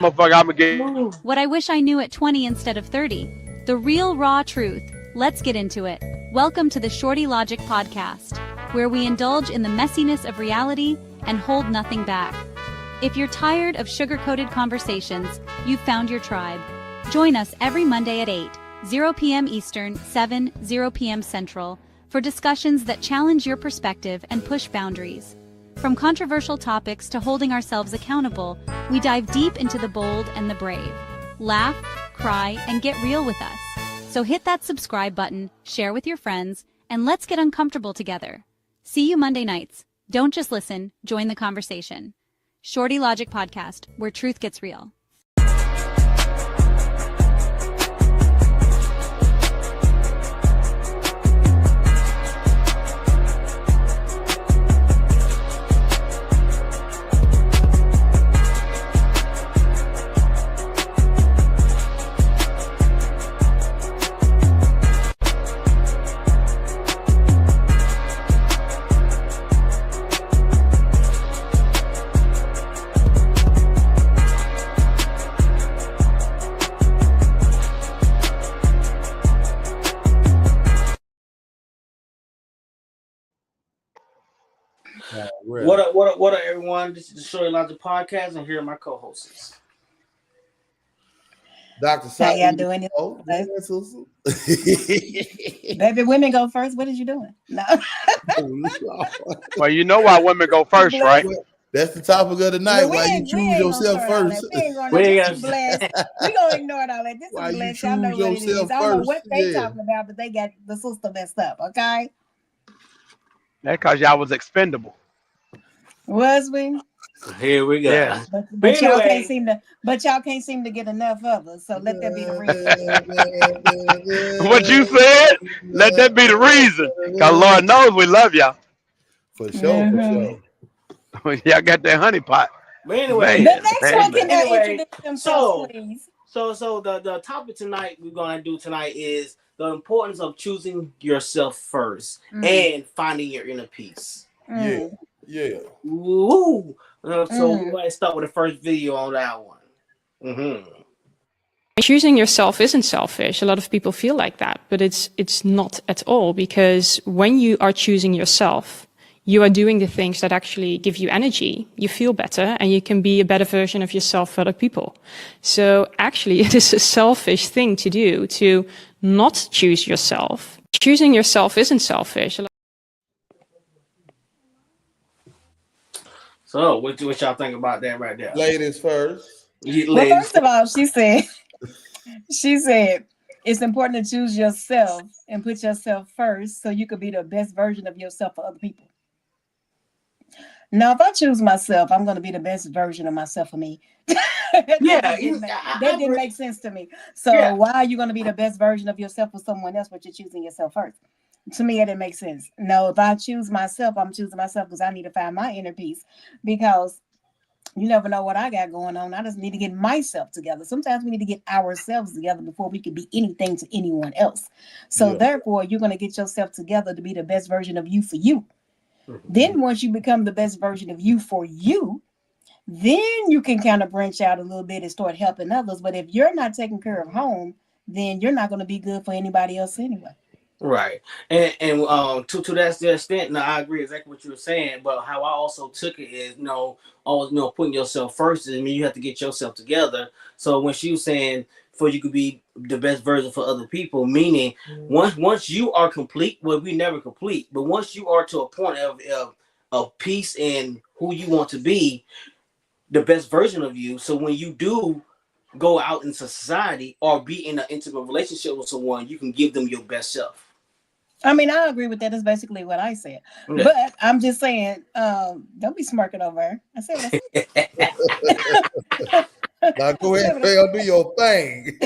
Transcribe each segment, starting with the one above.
Motherfucker, I'm gonna get. What I wish I knew at 20 instead of 30. The real raw truth. Let's get into it. Welcome to the Shorty Logic podcast, where we indulge in the messiness of reality and hold nothing back. If you're tired of sugar-coated conversations, you've found your tribe. Join us every Monday at 8, 0 p.m. Eastern, 7, 0 p.m. Central, for discussions that challenge your perspective and push boundaries. From controversial topics to holding ourselves accountable, we dive deep into the bold and the brave. Laugh, cry, and get real with us. So hit that subscribe button, share with your friends, and let's get uncomfortable together. See you Monday nights. Don't just listen, join the conversation. Shorty Logic Podcast, where truth gets real. What up, everyone? This is the Shorty Logic Podcast, and here are my co-hosts. Dr. How y'all doing? Baby, women go first. What is you doing? No. Well, you know why women go first, right? That's the topic of the night. Why you choose yourself first? We're gonna ignore all that. This is blessed. Y'all know what it is. I don't know what they talking about, but they got the sister messed up. Okay. That's because y'all was expendable. Was we? Here we go. Yeah. But anyway, y'all can't seem to get enough of us. So let that be the reason. What you said? Let that be the reason. Because Lord knows we love y'all. For sure, for sure. Y'all got that honey pot. But anyway, the next one can introduce themselves, please. So the topic tonight we're gonna do tonight is the importance of choosing yourself first and finding your inner peace. Yeah. Ooh. So we're going to start with the first video on that one. Choosing yourself isn't selfish. A lot of people feel like that, but it's not at all, because when you are choosing yourself, you are doing the things that actually give you energy. You feel better and you can be a better version of yourself for other people. So actually it is a selfish thing to do to not choose yourself. Choosing yourself isn't selfish. So what y'all think about that right there? Ladies first. Well, first of all, she said it's important to choose yourself and put yourself first so you could be the best version of yourself for other people. Now, if I choose myself, I'm going to be the best version of myself for me. That didn't make sense to me. So why are you going to be the best version of yourself for someone else, but you're choosing yourself first? To me, it didn't make sense. No, if I choose myself, I'm choosing myself because I need to find my inner peace, because you never know what I got going on. I just need to get myself together. Sometimes we need to get ourselves together before we can be anything to anyone else. So therefore, you're going to get yourself together to be the best version of you for you. Then once you become the best version of you for you, then you can kind of branch out a little bit and start helping others. But if you're not taking care of home, then you're not going to be good for anybody else anyway. Right. And to that extent, now I agree exactly what you were saying, but how I also took it is, always, putting yourself first. I mean, you have to get yourself together. So when she was saying, for you could be the best version for other people, meaning once you are complete, well, we never complete, but once you are to a point of peace in who you want to be, the best version of you. So when you do go out into society or be in an intimate relationship with someone, you can give them your best self. I mean, I agree with that. That's basically what I said. Yeah. But I'm just saying, don't be smirking over her. I said what I said. Now go ahead and fail, do your thing.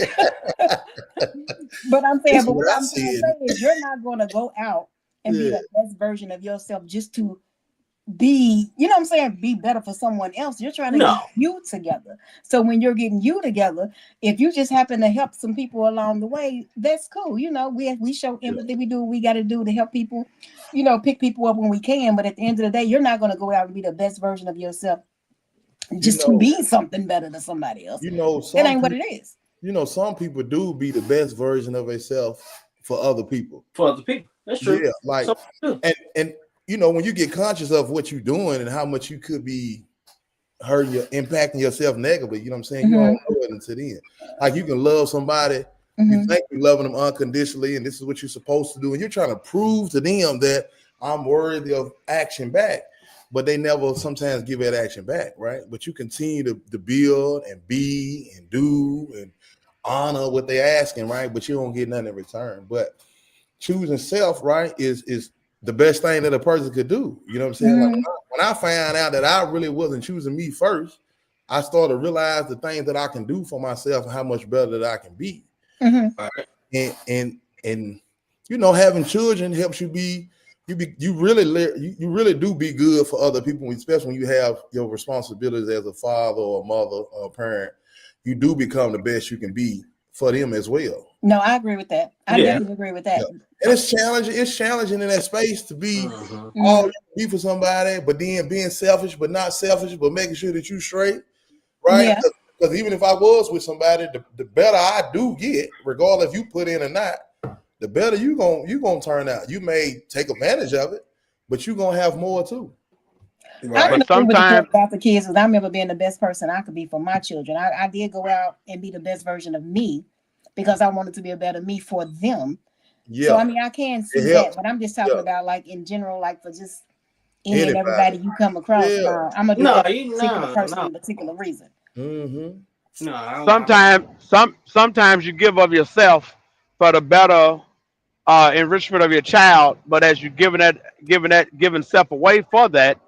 But I'm saying, what I'm saying is you're not going to go out and be the best version of yourself just to be, be better for someone else. You're trying to get you together. So when you're getting you together, if you just happen to help some people along the way, that's cool. We show empathy. We do what we got to do to help people, pick people up when we can. But at the end of the day, you're not going to go out and be the best version of yourself just to be something better than somebody else. That ain't what it is. Some people do be the best version of themselves for other people. For other people, that's true. Yeah, like and when you get conscious of what you're doing and how much you could be hurting impacting yourself negatively, you know what I'm saying? You don't know it until then. Like you can love somebody, you think you're loving them unconditionally, and this is what you're supposed to do, and you're trying to prove to them that I'm worthy of action back. But they never sometimes give that action back, right? But you continue to build and be and do and honor what they're asking, right? But you don't get nothing in return. But choosing self, right, is the best thing that a person could do. You know what I'm saying? Like when I found out that I really wasn't choosing me first, I started to realize the things that I can do for myself and how much better that I can be. And having children helps you be. You really do be good for other people, especially when you have your responsibilities as a father or a mother or a parent. You do become the best you can be for them as well. No, I agree with that. I definitely agree with that. Yeah. And it's challenging. It's challenging in that space to be all you can be for somebody, but then being selfish, but not selfish, but making sure that you straight, right? Yeah. Because even if I was with somebody, the better I do get, regardless if you put in or not, the better you gonna turn out. You may take advantage of it, but you're gonna have more too. Right. But sometimes about the kids, because I remember being the best person I could be for my children. I did go out and be the best version of me because I wanted to be a better me for them. Yeah. So I mean, I can see that, but I'm just talking about like in general, like for just any and everybody you come across. Yeah. I'm gonna do that particular person for a particular reason. Sometimes you give of yourself for the better enrichment of your child, but as you're giving self away for that,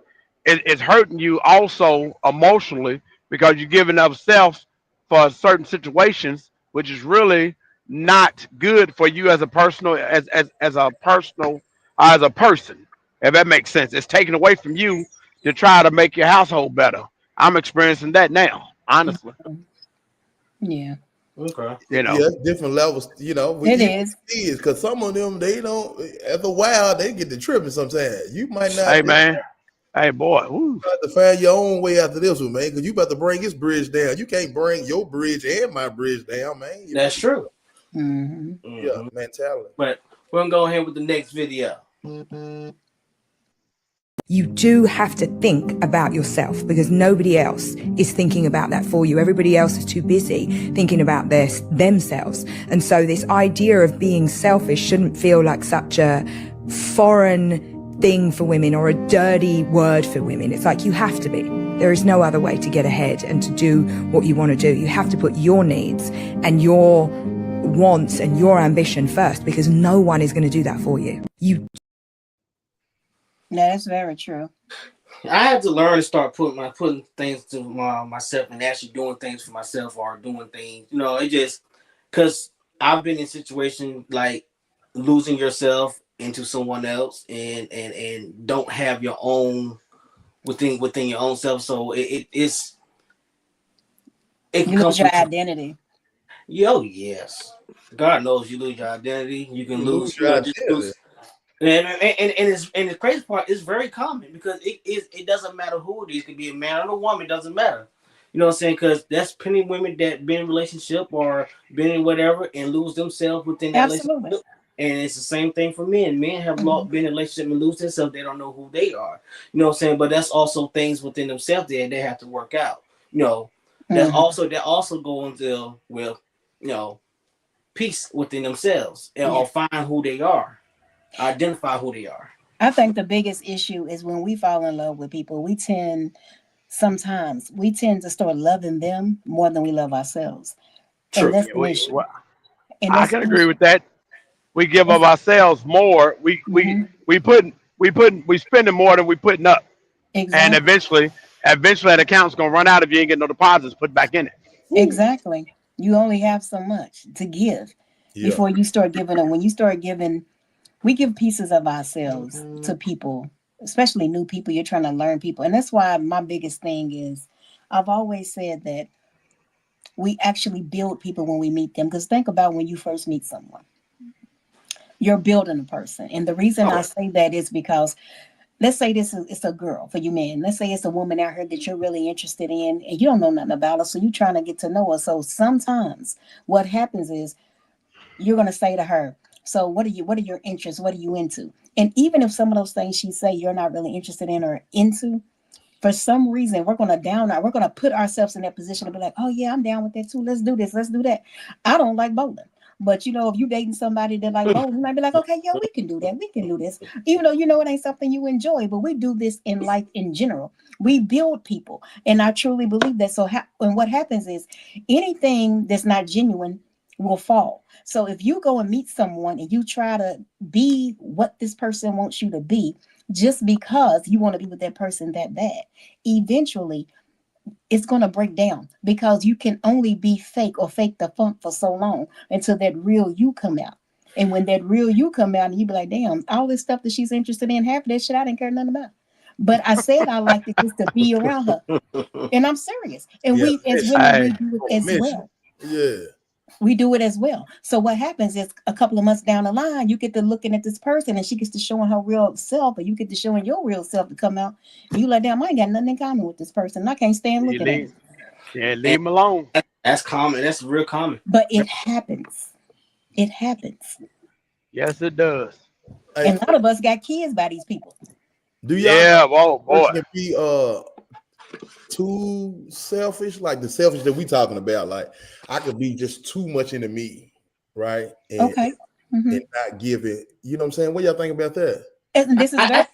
it's hurting you also emotionally because you're giving up self for certain situations, which is really not good for you as a personal as a person. If that makes sense, it's taken away from you to try to make your household better. I'm experiencing that now, honestly. Yeah. Okay. Different levels. It is because some of them they don't. After a while, they get to tripping sometimes. You might not. Hey man. Hey boy. You have to find your own way after this one, man. Because you about to bring his bridge down. You can't bring your bridge and my bridge down, man. That's true. Yeah, mentality. But we're gonna go ahead with the next video. You do have to think about yourself because nobody else is thinking about that for you. Everybody else is too busy thinking about themselves. And so this idea of being selfish shouldn't feel like such a foreign thing for women or a dirty word for women. It's like you have to be. There is no other way to get ahead and to do what you want to do. You have to put your needs and your wants and your ambition first because no one is going to do that for you. Yeah, that's very true. I had to learn to start putting things to myself and actually doing things for myself or doing things. It just because I've been in situations like losing yourself into someone else and don't have your own within your own self. So it you lose your identity. Yes. God knows you lose your identity. You can lose your identity. And the crazy part is very common because it doesn't matter who it is. It could be a man or a woman. It doesn't matter. You know what I'm saying? Because that's plenty of women that been in a relationship or been in whatever and lose themselves within that relationship. And it's the same thing for men. Men have been in a relationship and lose themselves. They don't know who they are. You know what I'm saying? But that's also things within themselves that they have to work out. That also go into peace within themselves or find who they are. Identify who they are. I think the biggest issue is when we fall in love with people, we tend to start loving them more than we love ourselves. True. I can agree with that. We give of ourselves more. We spending more than we putting up. Exactly. And eventually that account's gonna run out if you ain't getting no deposits put back in it. Exactly. You only have so much to give before you start giving them. When you start giving, we give pieces of ourselves to people, especially new people. You're trying to learn people. And that's why my biggest thing is I've always said that we actually build people when we meet them. Because think about when you first meet someone. You're building a person. And the reason I say that is because let's say it's a girl for you men. Let's say it's a woman out here that you're really interested in and you don't know nothing about her. So you're trying to get to know her. So sometimes what happens is you're going to say to her, so what are your interests? What are you into? And even if some of those things she say you're not really interested in or into, for some reason, we're going to put ourselves in that position to be like, oh yeah, I'm down with that too. Let's do this. Let's do that. I don't like bowling. But if you dating somebody that like bowling, you might be like, okay, yeah, we can do that. We can do this. Even though it ain't something you enjoy, but we do this in life in general. We build people. And I truly believe that. So and what happens is anything that's not genuine will fall. So if you go and meet someone and you try to be what this person wants you to be, just because you want to be with that person that bad, eventually it's going to break down, because you can only be fake or fake the funk for so long until that real you come out. And when that real you come out, and you be like, damn, all this stuff that she's interested in, half of that shit I didn't care nothing about. But I said I liked it just to be around her. And I'm serious. And we as women, we do it as well. Yeah. We do it as well. So what happens is a couple of months down the line, you get to looking at this person and she gets to showing her real self, and you get to showing your real self to come out. And you like, damn, I ain't got nothing in common with this person. I can't stand looking at him. Yeah, leave him alone. That's common. That's real common. But it happens. It happens. Yes, it does. And a lot of us got kids by these people. Do y'all? Yeah, whoa, boy. Be too selfish, like the selfish that we talking about. Like I could be just too much into me, right? And, okay. Mm-hmm. And not give it. You know what I'm saying? What y'all think about that? And this is I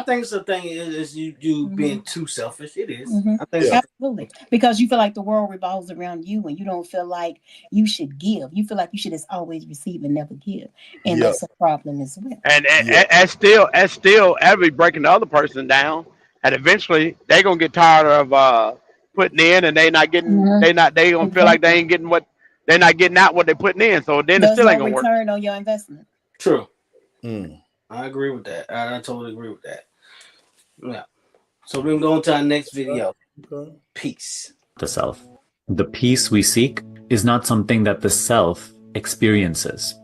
think it's the thing is you mm-hmm. being too selfish. It is. Mm-hmm. I think absolutely, because you feel like the world revolves around you, and you don't feel like you should give. You feel like you should just always receive and never give, and that's a problem as well. And still, every breaking the other person down, and eventually they're gonna get tired of putting in, and they not getting. Mm-hmm. They gonna feel like they ain't getting what they're not getting out what they're putting in. So then it still ain't gonna work. Return on your investment. True. Mm. I agree with that. I totally agree with that. Yeah. So we're going to our next video. Okay. Peace. The self. The peace we seek is not something that the self experiences.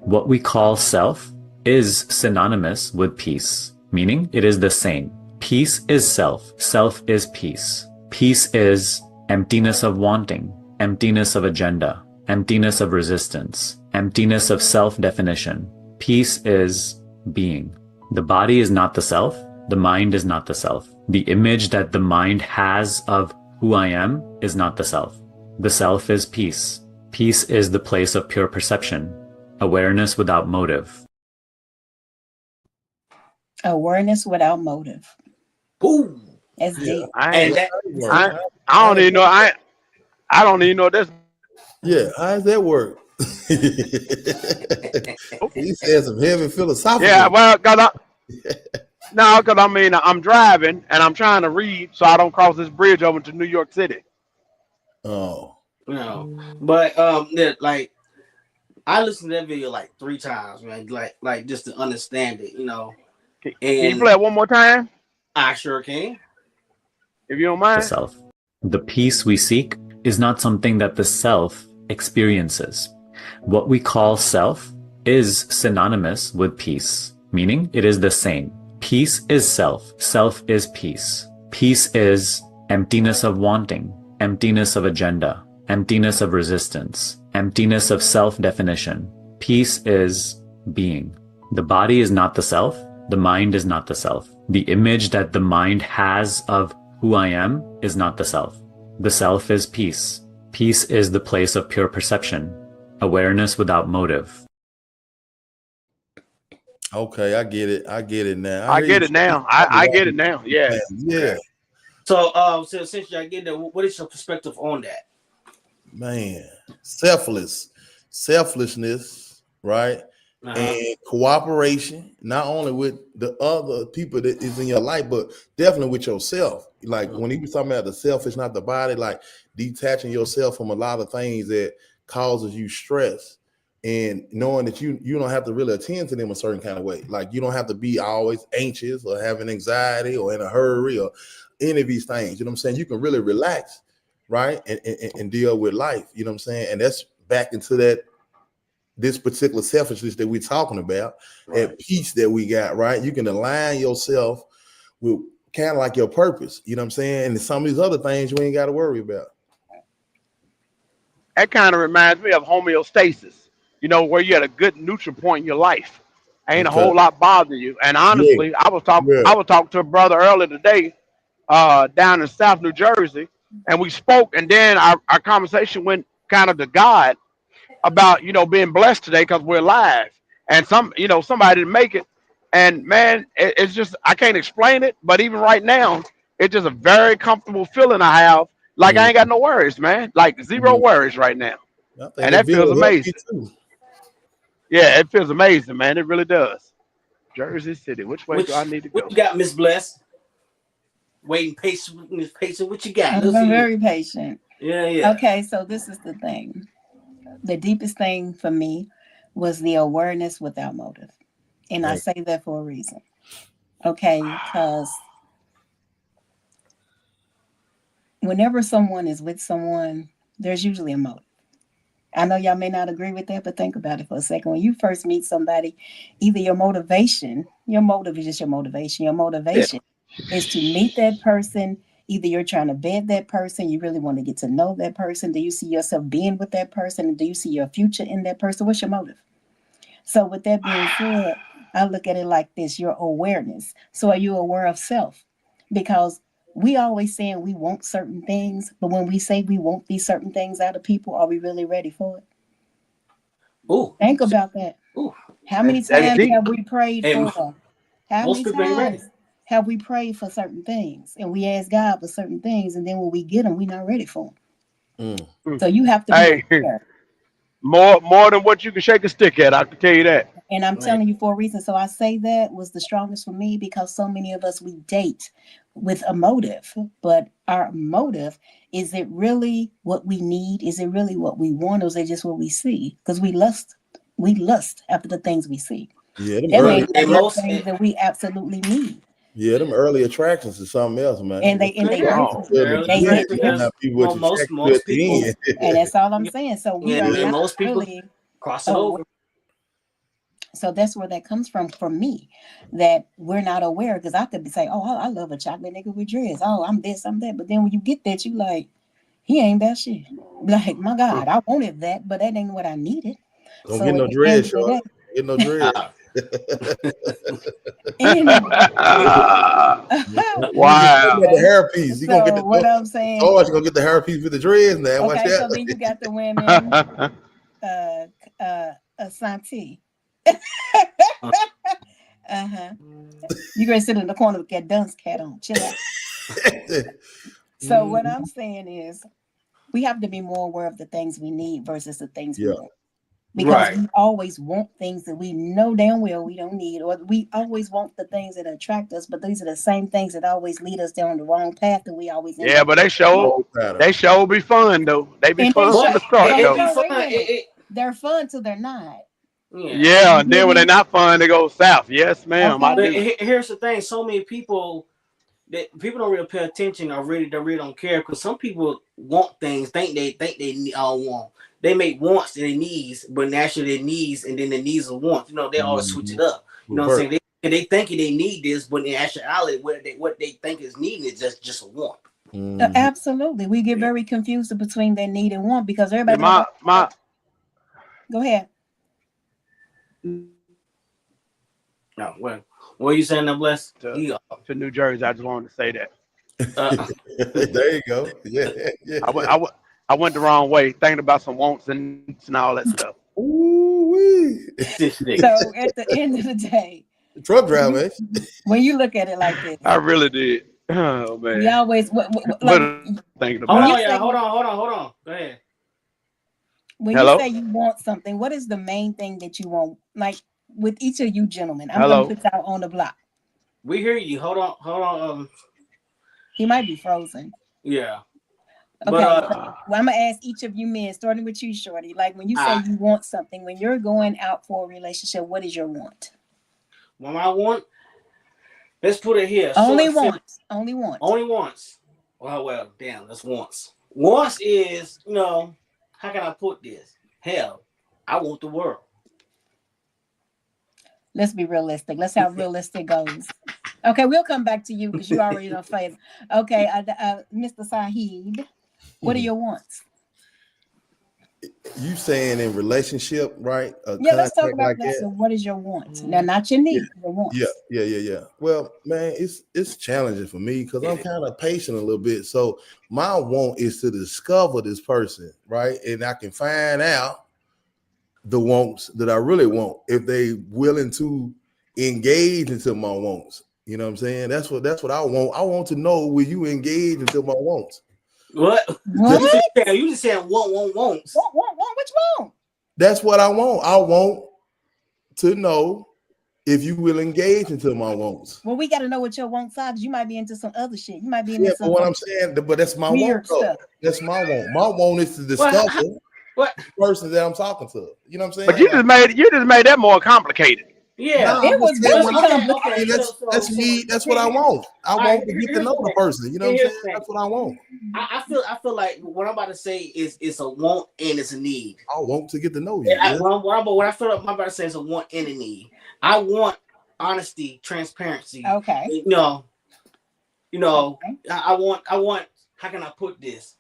What we call self is synonymous with peace, meaning it is the same. Peace is self. Self is peace. Peace is emptiness of wanting, emptiness of agenda, emptiness of resistance, emptiness of self-definition. Peace is being. The body is not the self. The mind is not the self. The image that the mind has of who I am is not the self. The self is peace. Peace is the place of pure perception, awareness without motive. Awareness without motive. Ooh, that's deep. I don't even know. I don't even know this. Yeah, how does that work? He said some heavy philosophical. Yeah, well, because I mean, I'm driving and I'm trying to read so I don't cross this bridge over to New York City. Oh, no, but like I listened to that video like 3 times, man. Like just to understand it, you know. Can you play it one more time? I sure can, if you don't mind. The self. The peace we seek is not something that the self experiences. What we call self is synonymous with peace, meaning it is the same. Peace is self. Self is peace. Peace is emptiness of wanting, emptiness of agenda, emptiness of resistance, emptiness of self-definition. Peace is being. The body is not the self. The mind is not the self. The image that the mind has of who I am is not the self. The self is peace. Peace is the place of pure perception, awareness without motive. Okay, I get it. I get it now. I get it now. I get it now. Yeah. Yeah. So, since y'all get that, what is your perspective on that? Man, selflessness, right? And cooperation, not only with the other people that is in your life, but definitely with yourself. Like when he was talking about the self is not the body, like detaching yourself from a lot of things that causes you stress, and knowing that you don't have to really attend to them a certain kind of way. Like you don't have to be always anxious or having anxiety or in a hurry or any of these things. You know what I'm saying? You can really relax, right? And deal with life. You know what I'm saying? And that's back into this particular selfishness that we're talking about, that peace that we got, right? You can align yourself with kind of like your purpose. You know what I'm saying? And some of these other things you ain't got to worry about. That kind of reminds me of homeostasis. You know, where you at a good neutral point in your life. Ain't a Okay. whole lot bothering you. And Yeah. honestly, I was Yeah. talking to a brother earlier today, down in South New Jersey, and we spoke, and then our conversation went kind of to God about, you know, being blessed today because we're alive. And somebody didn't make it. And man, it's just I can't explain it, but even right now, it's just a very comfortable feeling I have. Like I Mm. ain't got no worries, man. Like zero Mm. worries right now. I think And that that feels video helped you amazing. too. Yeah, it feels amazing, man. It really does. Jersey City. Which way do I need to What go? you got, Miss Bless? Waiting patient, Miss Patient. What you got? I'm very patient. Yeah. Okay, so this is the thing. The deepest thing for me was the awareness without motive. And I say that for a reason. Okay, because whenever someone is with someone, there's usually a motive. I know y'all may not agree with that, but think about it for a second. When you first meet somebody, either your motive is just your motivation. Your motivation is to meet that person. Either you're trying to vet that person, you really want to get to know that person. Do you see yourself being with that person? And do you see your future in that person? What's your motive? So with that being said, I look at it like this, your awareness. So are you aware of self? Because we always saying we want certain things, but when we say we want these certain things out of people, are we really ready for it? Ooh. Think about that. Ooh. How many That's times deep. have we prayed And for? How most many people ain't ready. times have we prayed for certain things and we ask God for certain things, and then when we get them, we're not ready for them. Mm. So you have to be Hey, aware. more than what you can shake a stick at. I can tell you that. And I'm Right. telling you for a reason. So I say that was the strongest for me because so many of us, we date with a motive, but our motive, is it really what we need? Is it really what we want? Or is it just what we see? Because we lust after the things we see. Yeah, them That early, means And the most things that we absolutely need. yeah, them early attractions is something else, man. And they Yeah. work Oh, Till Early the they beginning, hit attraction and different. not be what you most attracted to at people, the end. And that's all I'm saying. So we are and not most people really cross it aware. over. So that's where that comes from me, that we're not aware. Because I could say, oh, I love a chocolate nigga with dreads. Oh, I'm this, I'm that. But then when you get that, you like, he ain't that shit. Like, my God, I wanted that, but that ain't what I needed. Don't So get no at the end dread, of the Shorty. day, Get no dread. anyway. You need to get wow. the hairpiece. You gonna get So what I'm saying, oh, you gonna get the hairpiece with the dreads now. Watch okay, that. so then you got the women, Asante. Uh-huh. You gonna sit in the corner with that dunce cat on. Chill out. So what I'm saying is we have to be more aware of the things we need versus the things we want. Because Right. we always want things that we know damn well we don't need, or we always want the things that attract us, but these are the same things that always lead us down the wrong path, and we always end Yeah, up. but they show be fun though. They be And they fun show, from the But start it though. be no, fun. wait a minute. They're fun till they're not. Yeah. Yeah, You and get then when they're me? not fun, they go south. Yes, ma'am, I Okay. But do. here's the thing: so many people that people don't really pay attention, or they really don't care. Because some people want things, think they want. They make wants and their needs, but naturally their needs and then their needs are wants. You know, they always switch it up. You know what I'm saying? They think they need this, but in actuality, what they think is needing is just a want. Absolutely, we get very confused between their need and want because Yeah, everybody. my Go ahead. No, what are you saying, now, Bless? to New Jersey. I just wanted to say that. There you go. Yeah. I went the wrong way, thinking about some wants and needs and all that stuff. Ooh-wee. So at the end of the day, Truck driver. when you look at it like this, I really did. Oh man. we always like thinking Hold about on, hold on. Go ahead. When Hello? you say you want something, what is the main thing that you want? Like with each of you gentlemen, I'm Hello? gonna put y'all on the block. We hear you. Hold on. He might be frozen. Yeah. Okay, But, well, I'm gonna ask each of you men, starting with you, Shorty. Like when you say you want something, when you're going out for a relationship, what is your want? When I want, let's put it here. Only once. Only once. Only once. Well, damn, that's once. Once is, how can I put this? Hell, I want the world. Let's be realistic. Let's see how realistic goes. Okay, we'll come back to you because you already know favor. Okay, Mr. Saheed, what are your wants? You saying in relationship, right? Yeah, let's talk about that. So what is your want? Now, not your need, your wants. Yeah. Well, man, it's challenging for me because I'm kind of patient a little bit. So my want is to discover this person, right? And I can find out the wants that I really want if they willing to engage into my wants. You know what I'm saying? That's what I want. I want to know, will you engage into my wants? What? You just saying wants. Want? Which want? That's what I want. I want to know if you will engage into my wants. Well, we got to know what your wants are because you might be into some other shit. You might be into some. But what I'm saying, but that's my want. That's my want. My want is to discover the person that I'm talking to. You know what I'm saying? But you just made that more complicated. Yeah, it was very complicated. That's me. That's what I want. I want to get to know the person. You know what I'm saying? That's what I want. I feel like what I'm about to say is it's a want and it's a need. I want to get to know you. What I feel like I'm about to say is a want and a need. I want honesty, transparency. Okay. You know. I want. How can I put this?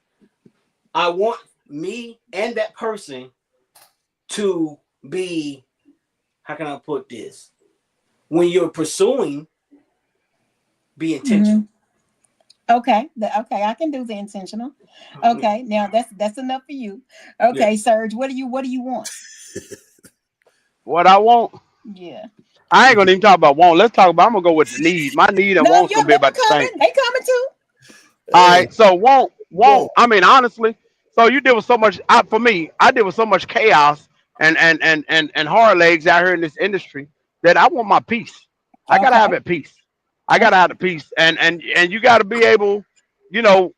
I want me and that person to be. How can I put this? When you're pursuing, be intentional. Okay, I can do the intentional. Okay, now that's enough for you. Okay, Serge, what do you want? What I want? Yeah. I ain't gonna even talk about want. Let's talk about. I'm gonna go with the need. My need and want's gonna be about the same. They coming too. All right, so want. I mean, honestly, so you deal with so much. For me, I deal with so much chaos and hard legs out here in this industry that I want my peace. I gotta have that peace. I gotta have the peace, and you gotta be able, man.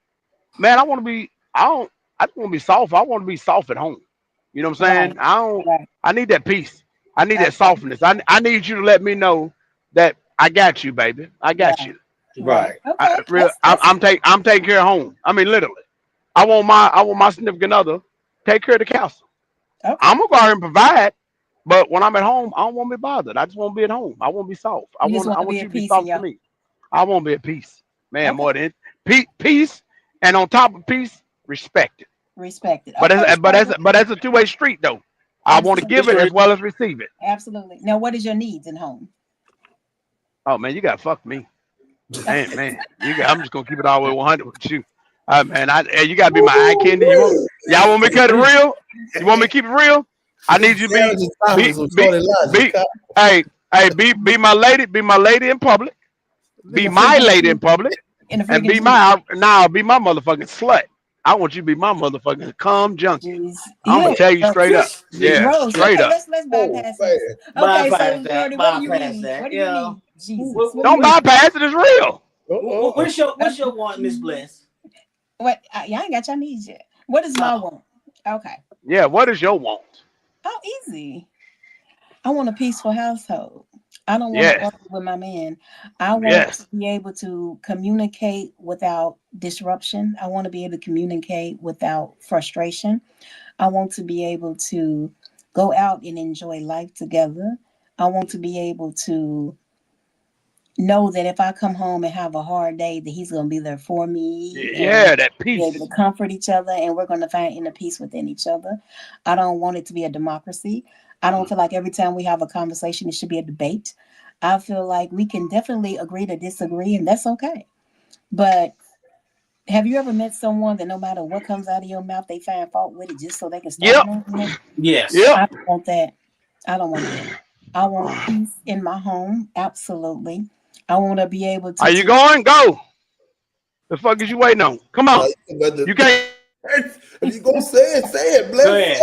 I just want to be soft. I want to be soft at home. You know what I'm saying? I need that peace. I need that softness. I need you to let me know that I got you, baby. I got you. Right. I'm taking care of home. I mean, literally. I want my significant other take care of the castle. Okay. I'm gonna go out and provide, but when I'm at home, I don't want to be bothered. I just want to be at home. I want to be soft. I want you to be soft for me. I want to be at peace, man. More than peace, and on top of peace, respect it. Respect it. But that's a two-way street, though. I want to give it as well as receive it. Absolutely. Now, what is your needs in home? Oh man, you gotta fuck me, man. I'm just gonna keep it all the way 100 with you. Man, you gotta be my eye candy. Y'all want me to cut it real? You want me to keep it real? I need you to be my lady. Be my lady in public. Be my lady in public. And be my motherfucking slut. I want you to be my motherfucking cum junkie. I'm gonna tell you straight up. Yeah, straight up. Let's bypass this. Okay, so Jordy, what do you need? What do you need? Jesus. Don't bypass it. It's real. What's your want, Miss Bliss? What? Y'all ain't got your needs yet. What is my want? Okay. Yeah, what is your want? Oh, easy. I want a peaceful household. I don't want to argue with my man. I want to be able to communicate without disruption. I want to be able to communicate without frustration. I want to be able to go out and enjoy life together. I want to be able to know that if I come home and have a hard day, that he's going to be there for me. Yeah, that peace. Be able to comfort each other, and we're going to find inner peace within each other. I don't want it to be a democracy. I don't feel like every time we have a conversation, it should be a debate. I feel like we can definitely agree to disagree, and that's okay. But have you ever met someone that no matter what comes out of your mouth, they find fault with it just so they can start? Yes. I don't want that. I don't want that. I want peace in my home. Absolutely. I want to be able to. Are you going? Go. The fuck is you waiting on? Come on. You can't. If you gonna say it, Bless. Say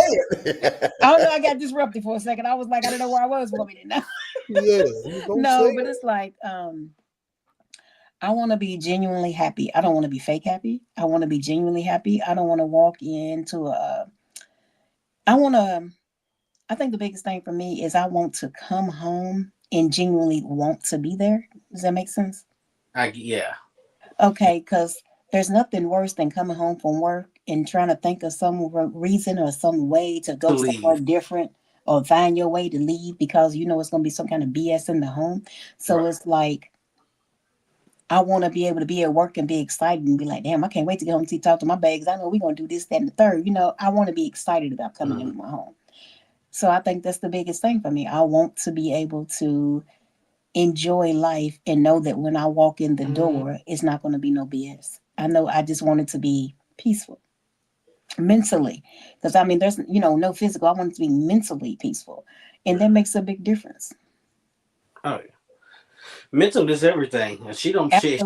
it. I don't know. I got disrupted for a second. I was like, I don't know where I was for a minute now. No, but it's like, I want to be genuinely happy. I don't want to be fake happy. I want to be genuinely happy. I don't want to walk into I think the biggest thing for me is I want to come home and genuinely want to be there. Does that make sense? Yeah. Okay, because there's nothing worse than coming home from work and trying to think of some reason or some way to go somewhere different or find your way to leave because you know it's going to be some kind of BS in the home. So it's like, I want to be able to be at work and be excited and be like, damn, I can't wait to get home to talk to my bags. I know we're going to do this, that, and the third. You know, I want to be excited about coming into my home. So I think that's the biggest thing for me. I want to be able to enjoy life and know that when I walk in the door, it's not going to be no BS. I know I just want it to be peaceful mentally. Because I mean, there's, you know, no physical. I want it to be mentally peaceful. And that makes a big difference. Oh, yeah. Mental is everything. And she don't shit.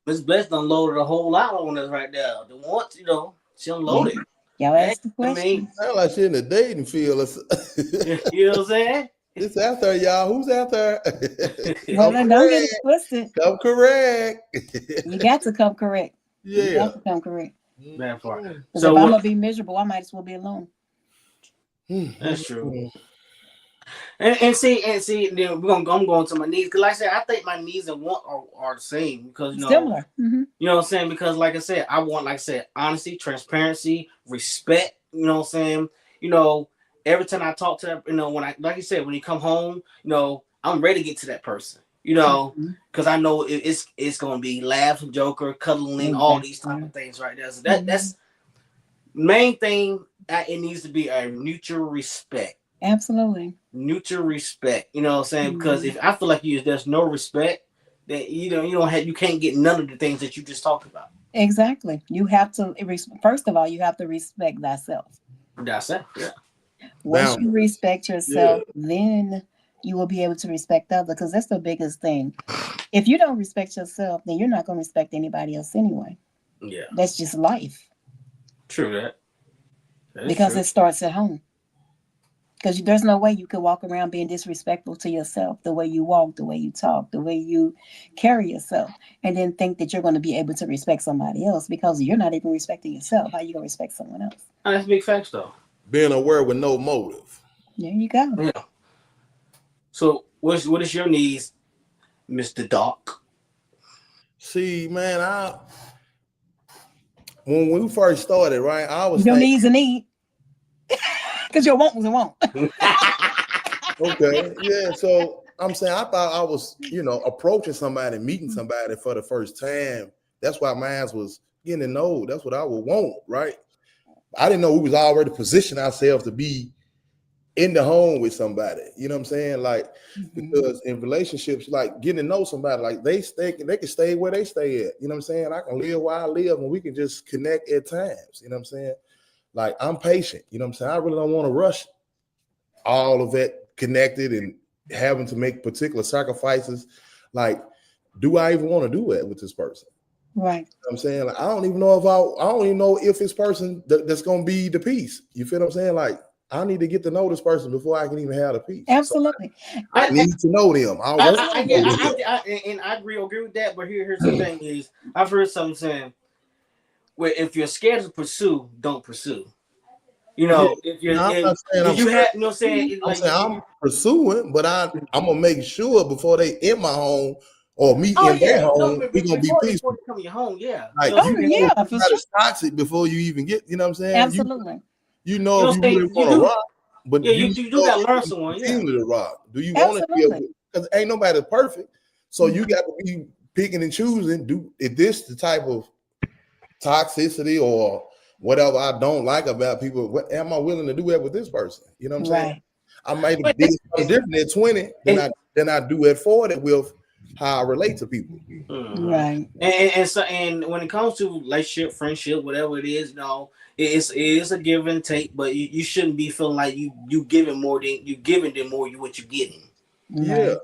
Miss Bless done loaded a whole lot on us right there. The once, you know, she unloaded. Y'all ask the question. I mean, sound like she in the dating field. You know what I'm saying? It's after y'all. Who's after? Well, don't get it twisted. Come correct. You got to come correct. Yeah. You got to come correct. That part. So if I'm gonna be miserable, I might as well be alone. That's true. And see, then I'm going to my needs, because like I said, I think my needs and want are the same, because you know, similar. You know what I'm saying? Because like I said, I want, like I said, honesty, transparency, respect. You know what I'm saying? You know, every time I talk to that, you know, when I, like you said, when you come home, you know, I'm ready to get to that person. You know, because I know it's gonna be laugh, joker, cuddling, all these type of things right there. So that's main thing. It needs to be a mutual respect. Absolutely. Mutual respect. You know what I'm saying? Because if I feel like there's no respect, then you can't get none of the things that you just talked about. Exactly. You have to first of all, you have to respect thyself. That's it. Yeah. Once you respect yourself, then you will be able to respect others, because that's the biggest thing. If you don't respect yourself, then you're not going to respect anybody else anyway. Yeah. That's just life. True that. Because it starts at home. Because there's no way you could walk around being disrespectful to yourself, the way you walk, the way you talk, the way you carry yourself, and then think that you're going to be able to respect somebody else, because you're not even respecting yourself. How are you going to respect someone else? That's big facts, though. Being aware with no motive. There you go. Yeah. So what is your needs, Mr. Doc? See, man, when we first started, right, I was your needs a need. Because your want was a want. Okay, yeah. So I'm saying, I thought I was, approaching somebody, meeting somebody for the first time. That's why mine was getting to know. That's what I would want, right? I didn't know we was already positioning ourselves to be in the home with somebody. You know what I'm saying? Like, because in relationships, like getting to know somebody, like they can stay where they stay at. You know what I'm saying? I can live where I live, and we can just connect at times. You know what I'm saying? Like, I'm patient. You know what I'm saying? I really don't want to rush all of it connected and having to make particular sacrifices. Like, do I even want to do that with this person? Right. You know what I'm saying? Like, I don't even know if this person that's going to be the piece. You feel what I'm saying? Like, I need to get to know this person before I can even have the peace. Absolutely. So I need to know them. I agree with that. But here's the thing: is I've heard something saying, "Where if you're scared to pursue, don't pursue." You know, I'm pursuing, but I'm gonna make sure before they in my home or meet in their home, we gonna be peaceful. Come to your home, yeah. Like, for sure. Toxic before you even get. You know what I'm saying? Absolutely. If you really want to rock, but you do gotta learn someone. Yeah. To rock. Do you want to be able? Because ain't nobody perfect, so you got to be picking and choosing. Is this the type of toxicity or whatever I don't like about people? What am I willing to do that with this person? You know what I'm saying? I might have did something different at 20 than I do at 40 with how I relate to people. Right. And when it comes to relationship, friendship, whatever it is, it is a give and take, but you shouldn't be feeling like you giving more than you giving them more what you're getting. Yeah.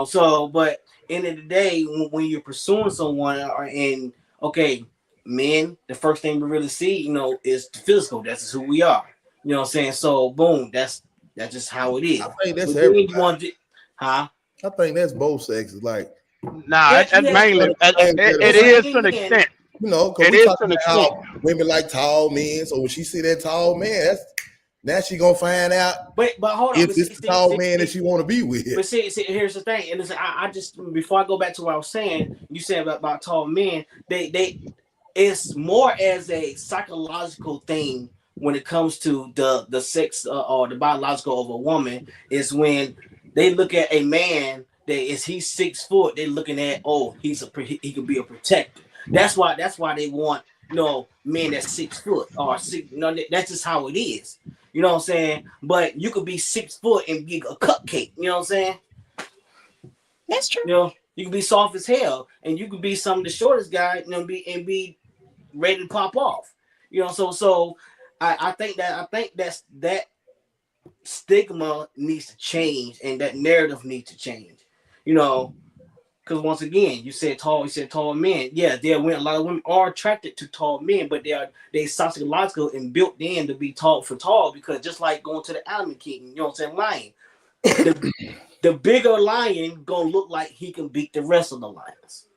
So but end of the day, when you're pursuing someone men, the first thing we really see, is the physical. That's just who we are. You know what I'm saying? So boom, that's just how it is. I think that's everybody. I think that's both sexes. Like, that's mainly it is to an extent. Because we talking about how women like tall men. So when she see that tall man, now she gonna find out. But hold on, if it's the tall man that she want to be with. But see, here's the thing, and I just before I go back to what I was saying, you said about tall men. They it's more as a psychological thing when it comes to the sex or the biological of a woman, is when they look at a man he's 6 foot, they're looking at, oh, he could be a protector. That's why they want, you know, men that's 6 foot or 6. You know, that's just how it is. You know what I'm saying? But you could be 6 foot and be a cupcake. You know what I'm saying? That's true. You know, you can be soft as hell, and you could be some of the shortest guy, you know, be ready to pop off. You know, so I think that stigma needs to change, and that narrative needs to change. You know, because once again, you said tall men. Yeah, a lot of women are attracted to tall men, but they sociological and built in to be tall because just like going to the Animal Kingdom, you know what I'm saying, lion. The bigger lion gonna look like he can beat the rest of the lions.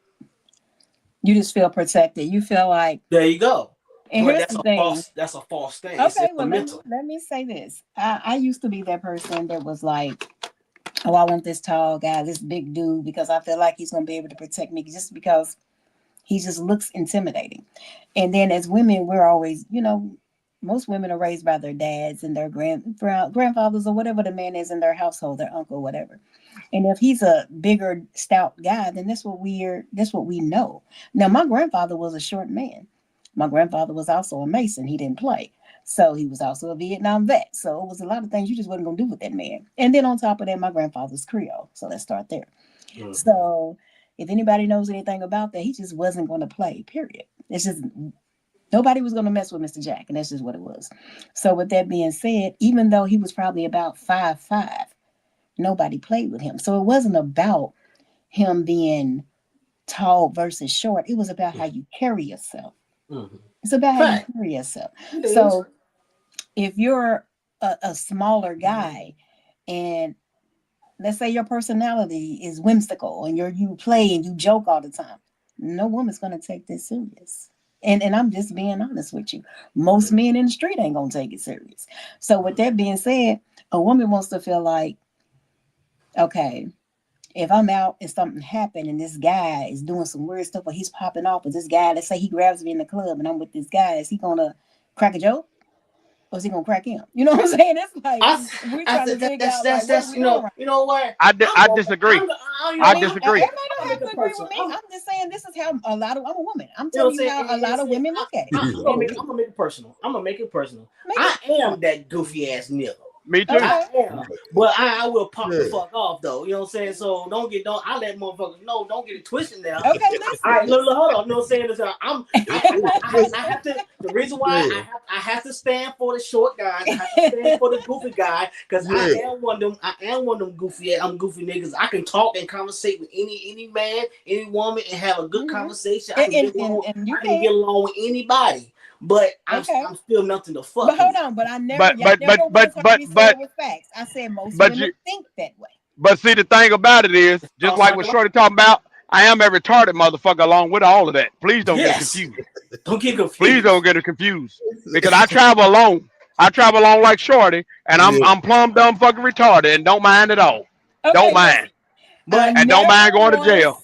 You just feel protected. You feel like there you go. And but here's the thing. That's a false thing. Okay, well let me say this. I used to be that person that was like, oh, I want this tall guy, this big dude, because I feel like he's gonna be able to protect me just because he just looks intimidating. And then as women, we're always, you know, most women are raised by their dads and their grandfathers or whatever the man is in their household, their uncle, whatever. And if he's a bigger, stout guy, then that's what we know. Now, my grandfather was a short man. My grandfather was also a Mason. He didn't play. So he was also a Vietnam vet. So it was a lot of things you just wasn't going to do with that man. And then on top of that, my grandfather's Creole. So let's start there. Mm-hmm. So if anybody knows anything about that, he just wasn't going to play, period. It's just nobody was going to mess with Mr. Jack. And that's just what it was. So with that being said, even though he was probably about 5'5", nobody played with him. So it wasn't about him being tall versus short. It was about how you carry yourself. Mm-hmm. It's about how you carry yourself. So if you're a smaller guy and let's say your personality is whimsical and you play and you joke all the time, no woman's going to take this serious. And I'm just being honest with you. Most men in the street ain't going to take it serious. So with that being said, a woman wants to feel like, okay, if I'm out and something happened and this guy is doing some weird stuff or he's popping off with this guy, let's say he grabs me in the club and I'm with this guy, is he going to crack a joke? Or is he going to crack him? You know what I'm saying? It's like, we're trying to figure out, that's you know what? I disagree. I disagree. Everybody don't have to agree with me. I'm just saying this is how I'm a woman. I'm telling you how a lot of women look at it. I'm going to make it personal. I am that goofy ass nigga. Me too. I am. But I will pop the fuck off though. You know what I'm saying? So I let motherfuckers know, don't get it twisted now. Okay, listen. All right, look, hold on. You know what I'm saying? I have to, the reason why I have to stand for the short guys, I have to stand for the goofy guy, because I am one of them goofy niggas. I can talk and conversate with any man, any woman, and have a good conversation. I can get along with anybody. But I'm still nothing to fuck. But hold on, but I never. But with facts. I said most women think that way. But see, the thing about it is, just like what Shorty talking about, I am a retarded motherfucker along with all of that. Please don't get confused. Don't get confused. Please don't get it confused, because I travel alone. I travel along like Shorty, and I'm plumb dumb fucking retarded and don't mind at all. Okay, don't mind. And don't mind going to jail.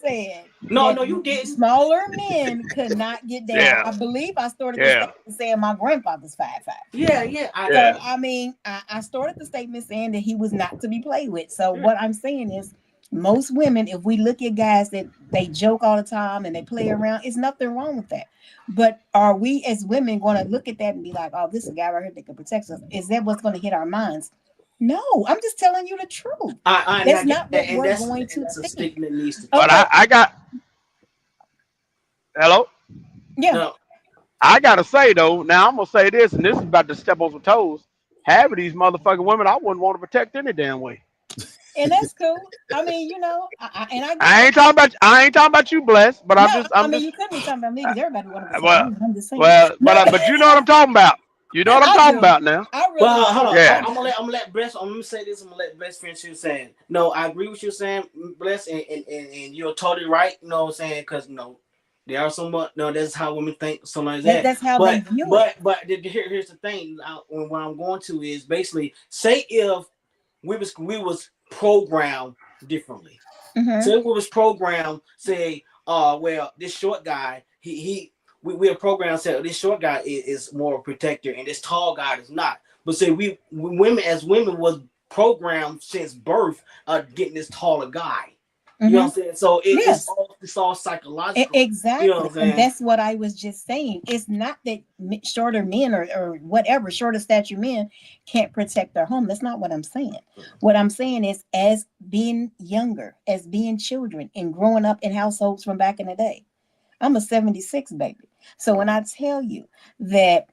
No, you didn't. Smaller men could not get down. Yeah. I believe I started the statement saying my grandfather's 5'5". Yeah. I mean, I started the statement saying that he was not to be played with. So what I'm saying is, most women, if we look at guys that they joke all the time and they play around, it's nothing wrong with that. But are we as women going to look at that and be like, oh, this is a guy right here that can protect us? Is that what's going to hit our minds? No, I'm just telling you the truth. That's not what we're going to think. But I got. Hello? Yeah. No. I gotta say though, now I'm gonna say this, and this is about to step on some toes. Half of these motherfucking women I wouldn't want to protect any damn way. And that's cool. I mean, you know, I ain't talking about you, Bless, but I'm just. You couldn't be talking about me because everybody want to protect me. I'm just saying. But you know what I'm talking about. You know what I'm talking about now. Well, hold on. Yeah. I'm gonna let Bless. I'm gonna say this. I'm gonna let Bless finish you saying. No, I agree with you saying, Bless, and you're totally right. You know what I'm saying? Because there are somewhat. No, that's how women think. Something like that. That's how they view it. But here's the thing. What I'm going to is basically say if we was programmed differently. Mm-hmm. So if we was programmed, say, well, this short guy, we are programmed say this short guy is more a protector and this tall guy is not. But say women was programmed since birth getting this taller guy. You know what I'm saying? So yes. it's all psychological. Exactly. You know what I'm saying? And that's what I was just saying. It's not that shorter men or whatever, shorter stature men can't protect their home. That's not what I'm saying. What I'm saying is, as being younger, as being children and growing up in households from back in the day. I'm a 76 baby. So when I tell you that,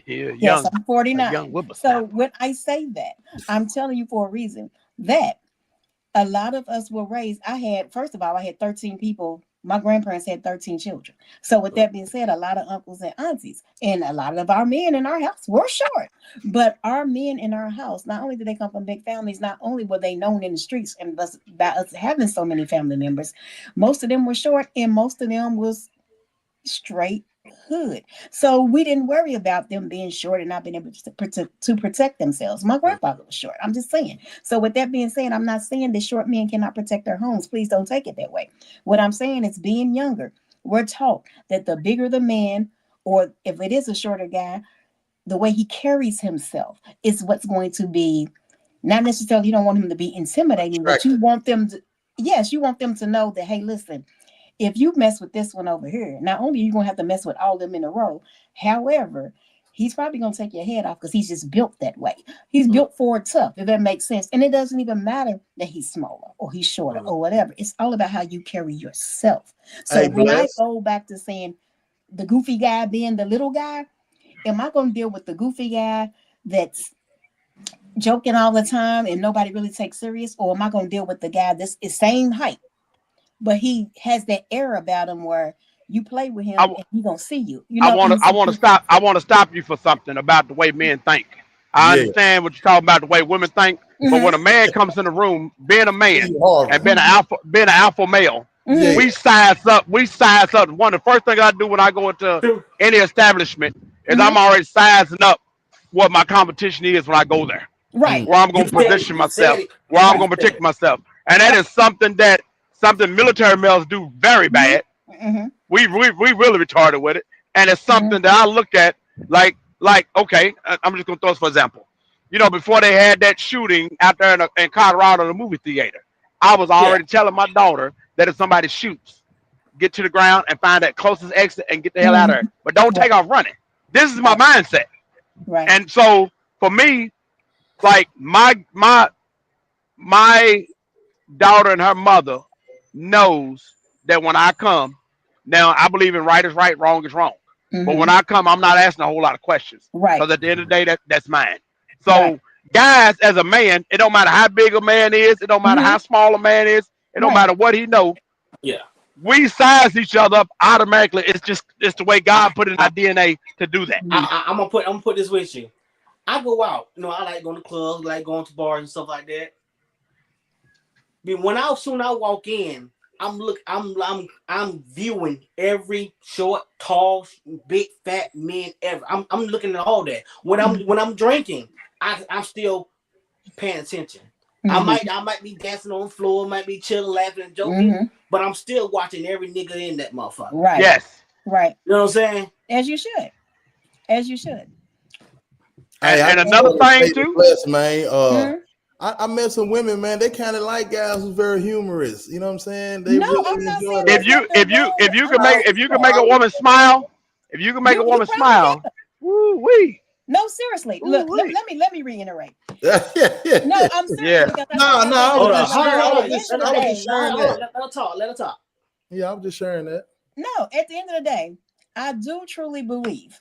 yes, I'm 49. So when I say that, I'm telling you for a reason that a lot of us were raised. First of all, I had 13 people. My grandparents had 13 children. So with that being said, a lot of uncles and aunties and a lot of our men in our house were short. But our men in our house, not only did they come from big families, not only were they known in the streets and about us having so many family members, most of them were short and most of them was straight hood. So we didn't worry about them being short and not being able to protect themselves. My grandfather was short. I'm just saying. So with that being said, I'm not saying that short men cannot protect their homes. Please don't take it that way. What I'm saying is, being younger, we're taught that the bigger the man, or if it is a shorter guy, the way he carries himself is what's going to be, not necessarily, you don't want him to be intimidating, but you want them to, yes, you want them to know that, hey, listen, if you mess with this one over here, not only are you going to have to mess with all of them in a row, however, he's probably going to take your head off because he's just built that way. He's built for tough, if that makes sense. And it doesn't even matter that he's smaller or he's shorter or whatever. It's all about how you carry yourself. So when I go back to saying the goofy guy being the little guy, am I going to deal with the goofy guy that's joking all the time and nobody really takes serious? Or am I going to deal with the guy that's the same height, but he has that air about him where you play with him and he gonna see you? You know, I want to stop you for something about the way men think. I understand what you're talking about, the way women think, but when a man comes in the room, being a man and being an alpha male, we size up. One of the first things I do when I go into any establishment is I'm already sizing up what my competition is when I go there. Right. Where I'm gonna position myself, where I'm gonna protect myself, and that is something military males do very bad. We really retarded with it, and it's something that I look at like okay, I'm just gonna throw this for example. You know, before they had that shooting out there in Colorado, the movie theater, I was already telling my daughter that if somebody shoots, get to the ground and find that closest exit and get the hell out of there, but don't take off running. This is my mindset, and so for me, like my daughter and her mother knows that when I come, now I believe in right is right, wrong is wrong. But when I come, I'm not asking a whole lot of questions. Because at the end of the day, that's mine. So guys, as a man, it don't matter how big a man is, it don't matter how small a man is, it don't matter what he knows. Yeah. We size each other up automatically. It's the way God put it in our DNA to do that. I'm gonna put this with you. I go out, you know, I like going to clubs, like going to bars and stuff like that. But when I walk in, I'm viewing every short, tall, big, fat man ever. I'm looking at all that. When I'm drinking, I'm still paying attention. I might be dancing on the floor, might be chilling, laughing and joking, but I'm still watching every nigga in that motherfucker. Right. Yes. Right. You know what I'm saying? As you should. As you should. And another thing too, man. I met some women, man. They kind of like guys who's very humorous. You know what I'm saying? They really enjoy that. If you can make a woman smile, woo wee. No, seriously. Look, let me reiterate. No, I'm serious. I was just sharing that. Let her talk. Yeah, I'm just sharing that. No, at the end of the day, I do truly believe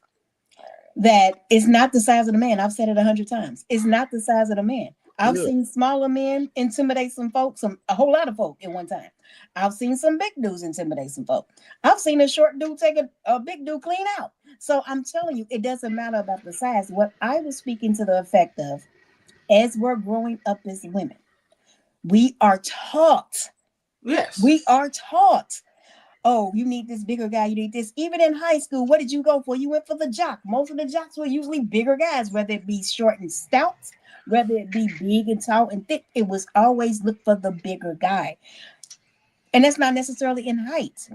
that it's not the size of the man. I've said it 100 times. It's not the size of the man. I've seen smaller men intimidate some folks, a whole lot of folk at one time. I've seen some big dudes intimidate some folk. I've seen a short dude take a big dude clean out. So I'm telling you, it doesn't matter about the size. What I was speaking to the effect of, as we're growing up as women, we are taught. Yes. We are taught. Oh, you need this bigger guy. You need this. Even in high school, what did you go for? You went for the jock. Most of the jocks were usually bigger guys, whether it be short and stout, whether it be big and tall and thick. It was always look for the bigger guy. And that's not necessarily in height.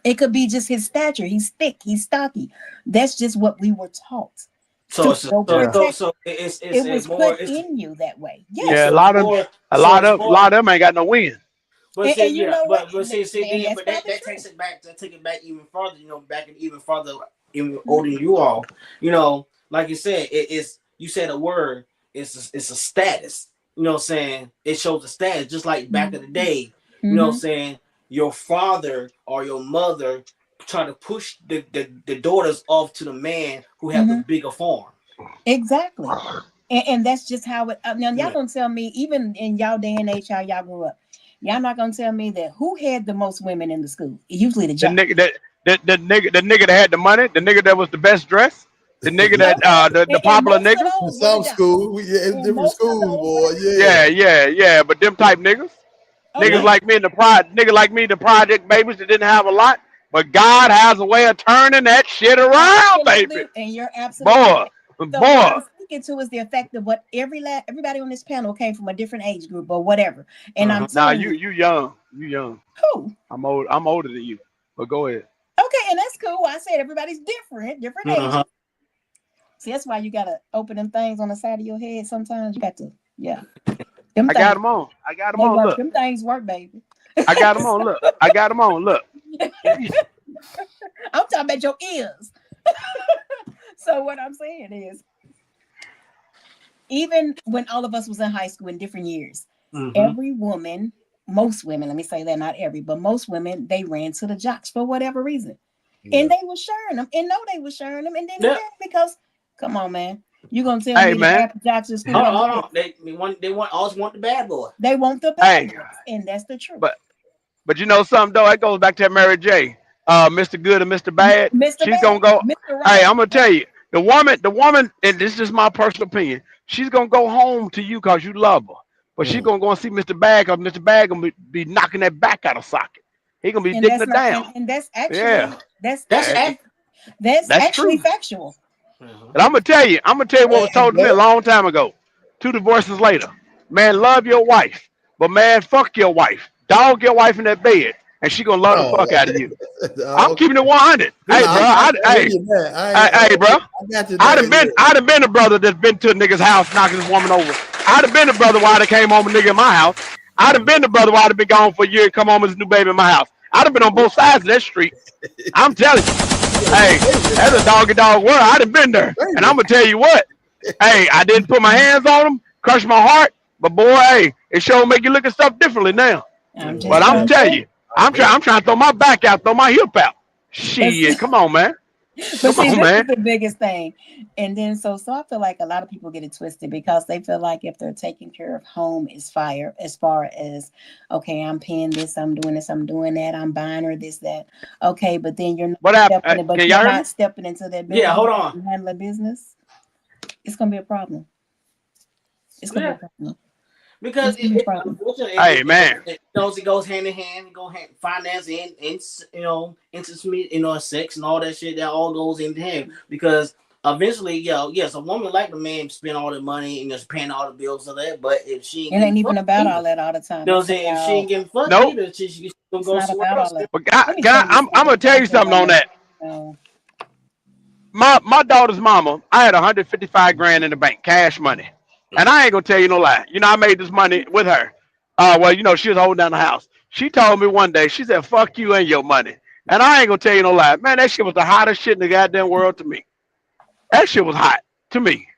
It could be just his stature. He's thick. He's stocky. That's just what we were taught. So it was put in you that way. Yes. Yeah, a lot of them ain't got no wind. But see, and you know what? but see, And then, that's but that probably takes true. it back. That take it back even further. Back and even further, even older than you all. Like you said, it's you said a word. It's a status. You know what I'm saying? It shows a status, just like back in the day. You know what I'm saying? Your father or your mother try to push the daughters off to the man who have the bigger farm. Exactly. And that's just how it. Now y'all gonna tell me, even in y'all day and age, how y'all grew up, y'all not gonna tell me that who had the most women in the school? Usually the The jock. nigga the nigga that had the money, the nigga that was the best dressed, the nigga that the And popular most of nigga. In those were some the jocks. schools, it's And different most of schools, those boy. were the Yeah. But them type niggas, niggas okay. like me in nigga like me, the project babies that didn't have a lot, but God has a way of turning that shit around, baby. Absolutely, and you're absolutely Boy, right. So what boy. I'm speaking to is the effect of what everybody on this panel came from a different age group or whatever. And I'm Nah, telling you, you young, you young. who? I'm old. I'm older than you. But go ahead. Okay, and that's cool. I said everybody's different ages. See, that's why you gotta open them things on the side of your head. Sometimes you got to, yeah. Them I got things, them on. I got them they on. work. Look. Them things work, baby. I got them on. Look. I got them on. Look. I'm talking about your ears. So what I'm saying is, even when all of us was in high school in different years, every woman, most women, let me say that, not every, but most women, they ran to the jocks for whatever reason. Yeah. And they were sharing them, and no, they were sharing them, and then again, because come on, man, you gonna tell Hey me the man. average jocks in school? Hold on. They always want the bad boy. They want the bad Hey. boys, and that's the truth. But you know something though, that goes back to that Mary J. Mr. Good and Mr. Bad. Mr. She's Bad, gonna go. Mr. Hey, Right. I'm gonna tell you, the woman, and this is my personal opinion. She's gonna go home to you because you love her, but she's gonna go and see Mr. Bad because Mr. Bad gonna be knocking that back out of socket. He gonna be And digging that's it not, down. and that's actually Yeah, that's that's, that's that's actually true. factual. And I'm gonna tell you what was told to me a long time ago. 2 divorces later, man, love your wife, but man, fuck your wife. Dog your wife in that bed, and she gonna love the fuck out of you. I'm keeping it 100. Hey, bro. Hey, bro. I got you I there. done been a brother that's been to a nigga's house knocking his woman over. I done been a brother while they came home a nigga in my house. I done been the brother while they been gone for a year and come home with his new baby in my house. I done been on both sides of that street. I'm telling you. Hey, that's a doggy dog world. I done been there. And I'm gonna tell you what. Hey, I didn't put my hands on him, crush my heart, but boy, hey, it sure make you look at stuff differently now. But I'm telling you, I'm trying to throw my back out, throw my hip out. Shit, come on, man. But see, Come on, this man. is the biggest thing. And then so I feel like a lot of people get it twisted because they feel like if they're taking care of home is fire, as far as okay, I'm paying this, I'm doing this, I'm doing that, I'm buying her this, that. Okay, but then you're not stepping Can y'all hear me? stepping into that business. Yeah, hold on. And handling business. It's gonna be a problem. It's gonna be a problem. Because hey man, it goes hand in hand. It goes finance and intimate, sex and all that shit. That all goes in hand because eventually, yes, a woman like the man spend all the money and just paying all the bills of that. But if she ain't even about all that all the time. You know what I'm saying? If she ain't getting fucked either, she's gonna go somewhere else. But I'm gonna tell you something on that. My daughter's mama, I had 155 grand in the bank, cash money. And I ain't gonna tell you no lie. I made this money with her. She was holding down the house. She told me one day, she said, fuck you and your money. And I ain't gonna tell you no lie. Man, that shit was the hottest shit in the goddamn world to me. That shit was hot to me.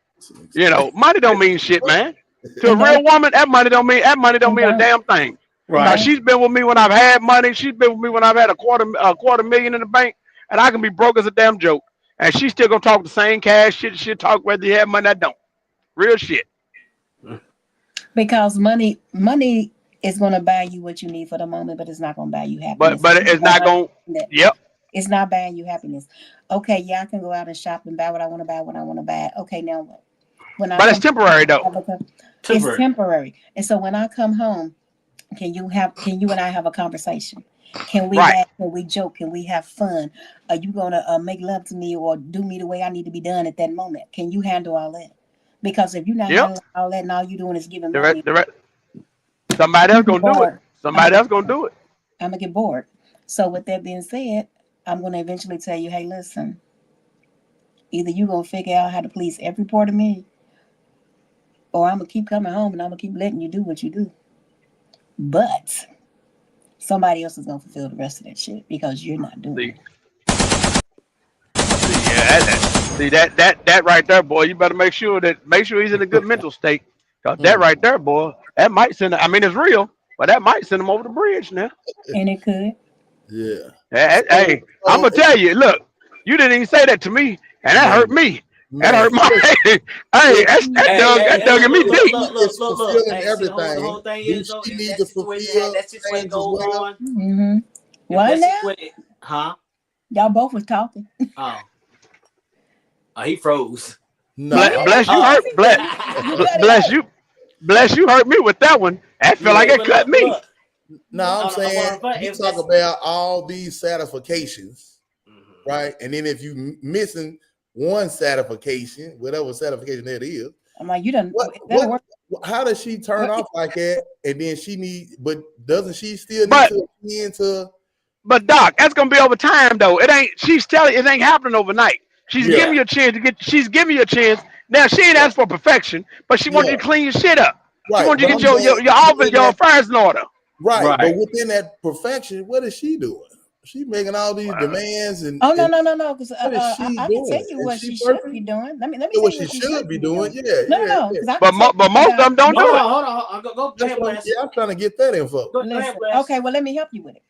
Money don't mean shit, man. To a real woman, that money don't mean a damn thing. Right. She's been with me when I've had money. She's been with me when I've had a quarter million in the bank, and I can be broke as a damn joke. And she's still gonna talk the same cash shit. She'll talk whether you have money or don't. Real shit. Because money is going to buy you what you need for the moment, but it's not going to buy you happiness. But it's not going. Yep. It's not buying you happiness. Okay, yeah, I can go out and shop and buy what I want to buy when I want to buy it. Okay, now what? But it's temporary though. It's temporary. And so when I come home, can you and I have a conversation? Can we laugh? Can we joke? Can we have fun? Are you gonna make love to me or do me the way I need to be done at that moment? Can you handle all that? Because if you're not handling all that and all you're doing is giving money, somebody else gonna do it. Somebody else gonna do it. I'm gonna get bored. So with that being said, I'm gonna eventually tell you, hey, listen, either you're gonna figure out how to please every part of me, or I'm gonna keep coming home and I'm gonna keep letting you do what you do. But somebody else is gonna fulfill the rest of that shit because you're not doing it. See that right there, boy. You better make sure he's in a good mental state. Cause that right there, boy, that might send. I mean, it's real, but that might send him over the bridge now. And it could. Yeah. Hey, I'm gonna tell you. Look, you didn't even say that to me, and that hurt me. That hurt my. Hey, that dug me deep. Look. Everything. The whole thing is though, she if needs that to fulfill situation goes on. Mm-hmm. What now? Huh? Y'all both was talking. Oh, he froze. No. Bless you, bless you hurt me with that one. That felt like it cut me. No, I'm saying you talk about all these satisfactions, right? And then if you missing one satisfaction, whatever satisfaction that is, I'm like, you done. How does she turn off like that? And then but doesn't she still need to be into? But Doc, that's gonna be over time though. She's telling it ain't happening overnight. She's giving you a chance to get. She's giving you a chance. Now she ain't asked for perfection, but she wants you to clean your shit up. She wants you to get your affairs in order. Right, but within that perfection, what is she doing? She making all these demands and. Oh no! Because I can tell you what she should be doing. Let me tell you what she should be doing. Yeah. No. But most of them don't do it. Hold on. Go ahead, I'm trying to get that info. Okay, well let me help you with it.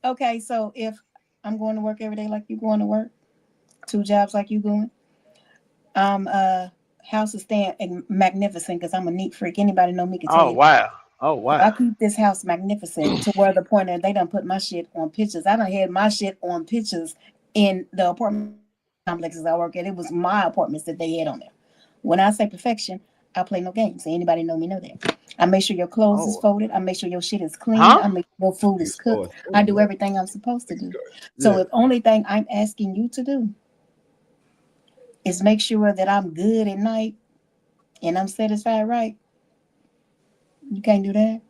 Okay, so if I'm going to work every day like you going to work, 2 jobs like you going, house is staying magnificent because I'm a neat freak. Anybody know me can tell you. Oh wow! I keep this house magnificent to where the point that they done put my shit on pictures. I done had my shit on pictures in the apartment complexes I work at. It was my apartments that they had on there. When I say perfection, I play no games. Anybody know me know that. I make sure your clothes is folded. I make sure your shit is clean. I make sure your food is cooked. I do everything I'm supposed to do. So the only thing I'm asking you to do is make sure that I'm good at night and I'm satisfied, right? You can't do that.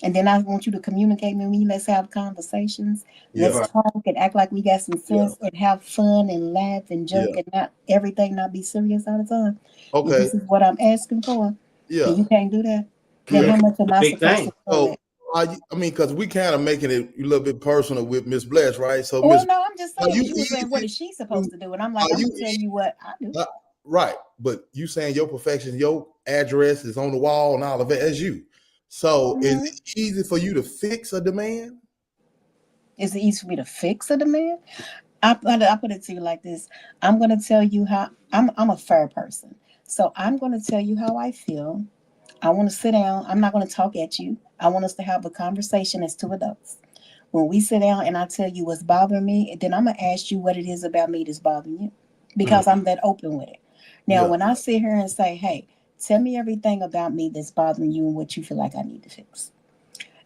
And then I want you to communicate with me. Let's have conversations. Let's talk and act like we got some sense and have fun and laugh and joke and not everything not be serious all the time. Okay. This is what I'm asking for. Yeah. And you can't do that. Then how much am I supposed to do? I mean, because we kind of making it a little bit personal with Miss Bless, right? So, no, I'm just saying. You were saying, what is she supposed to do? And I'm like, I'm going to tell you what I do. Right. But you saying your perfection, your address is on the wall and all of it as you. So is it easy for you to fix a demand? Is it easy for me to fix a demand? I put it to you like this. I'm going to tell you how I'm a fair person. So I'm going to tell you how I feel. I want to sit down. I'm not going to talk at you. I want us to have a conversation as 2 adults. When we sit down and I tell you what's bothering me, then I'm going to ask you what it is about me that's bothering you because I'm that open with it. Now, when I sit here and say, hey, tell me everything about me that's bothering you and what you feel like I need to fix.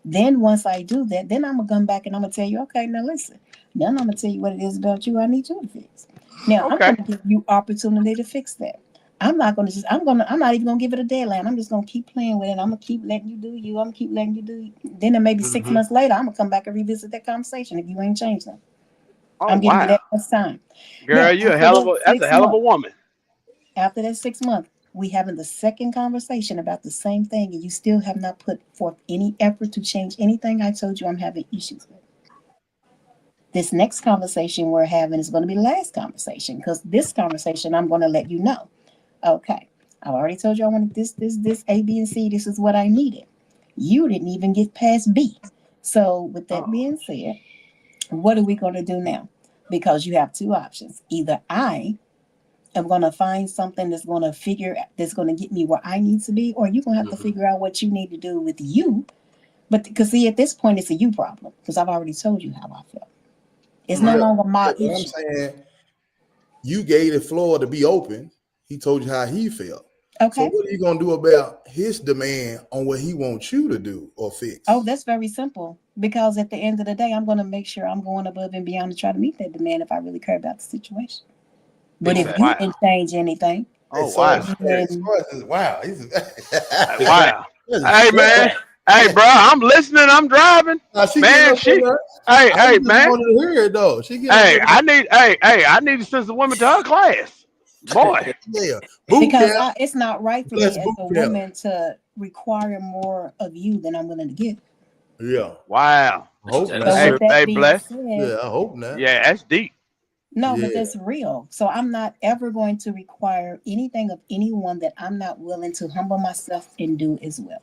Then once I do that, then I'm going to come back and I'm going to tell you, okay, now listen. Then I'm going to tell you what it is about you I need you to fix. Now, I'm going to give you opportunity to fix that. I'm not even going to give it a deadline. I'm just going to keep playing with it. I'm going to keep letting you do you. I'm going to keep letting you do you. Then maybe 6 months later, I'm going to come back and revisit that conversation if you ain't changed them. I'm giving you that much time. Girl, that's a hell of a woman. After that 6 months, we having the second conversation about the same thing, and you still have not put forth any effort to change anything I told you I'm having issues with. This next conversation we're having is going to be the last conversation, because this conversation I'm going to let you know. Okay, I already told you I wanted this, A, B, and C. This is what I needed. You didn't even get past B. So with that being said, what are we going to do now? Because you have 2 options. Either I am going to find something that's going to get me where I need to be, or you're going to have to figure out what you need to do with you. But because see, at this point, it's a you problem, because I've already told you how I feel. It's no longer my issue. I'm saying you gave the floor to be open. He told you how he felt. Okay. So what are you going to do about his demand on what he wants you to do or fix? Oh, that's very simple. Because at the end of the day, I'm going to make sure I'm going above and beyond to try to meet that demand if I really care about the situation. But if you didn't change anything. Oh, wow. Wow. Wow. Hey, man. Hey, bro, I'm listening. I'm driving. Man, hey, man. I need to send some women to her class. Boy. Yeah. Because it's not right for me as a woman to require more of you than I'm willing to give. Yeah. Wow. I hope So not. that's Hey, with that hey, being bless. said, Yeah, I hope not. Yeah, that's deep. no, Yeah. but that's real. So I'm not ever going to require anything of anyone that I'm not willing to humble myself and do as well.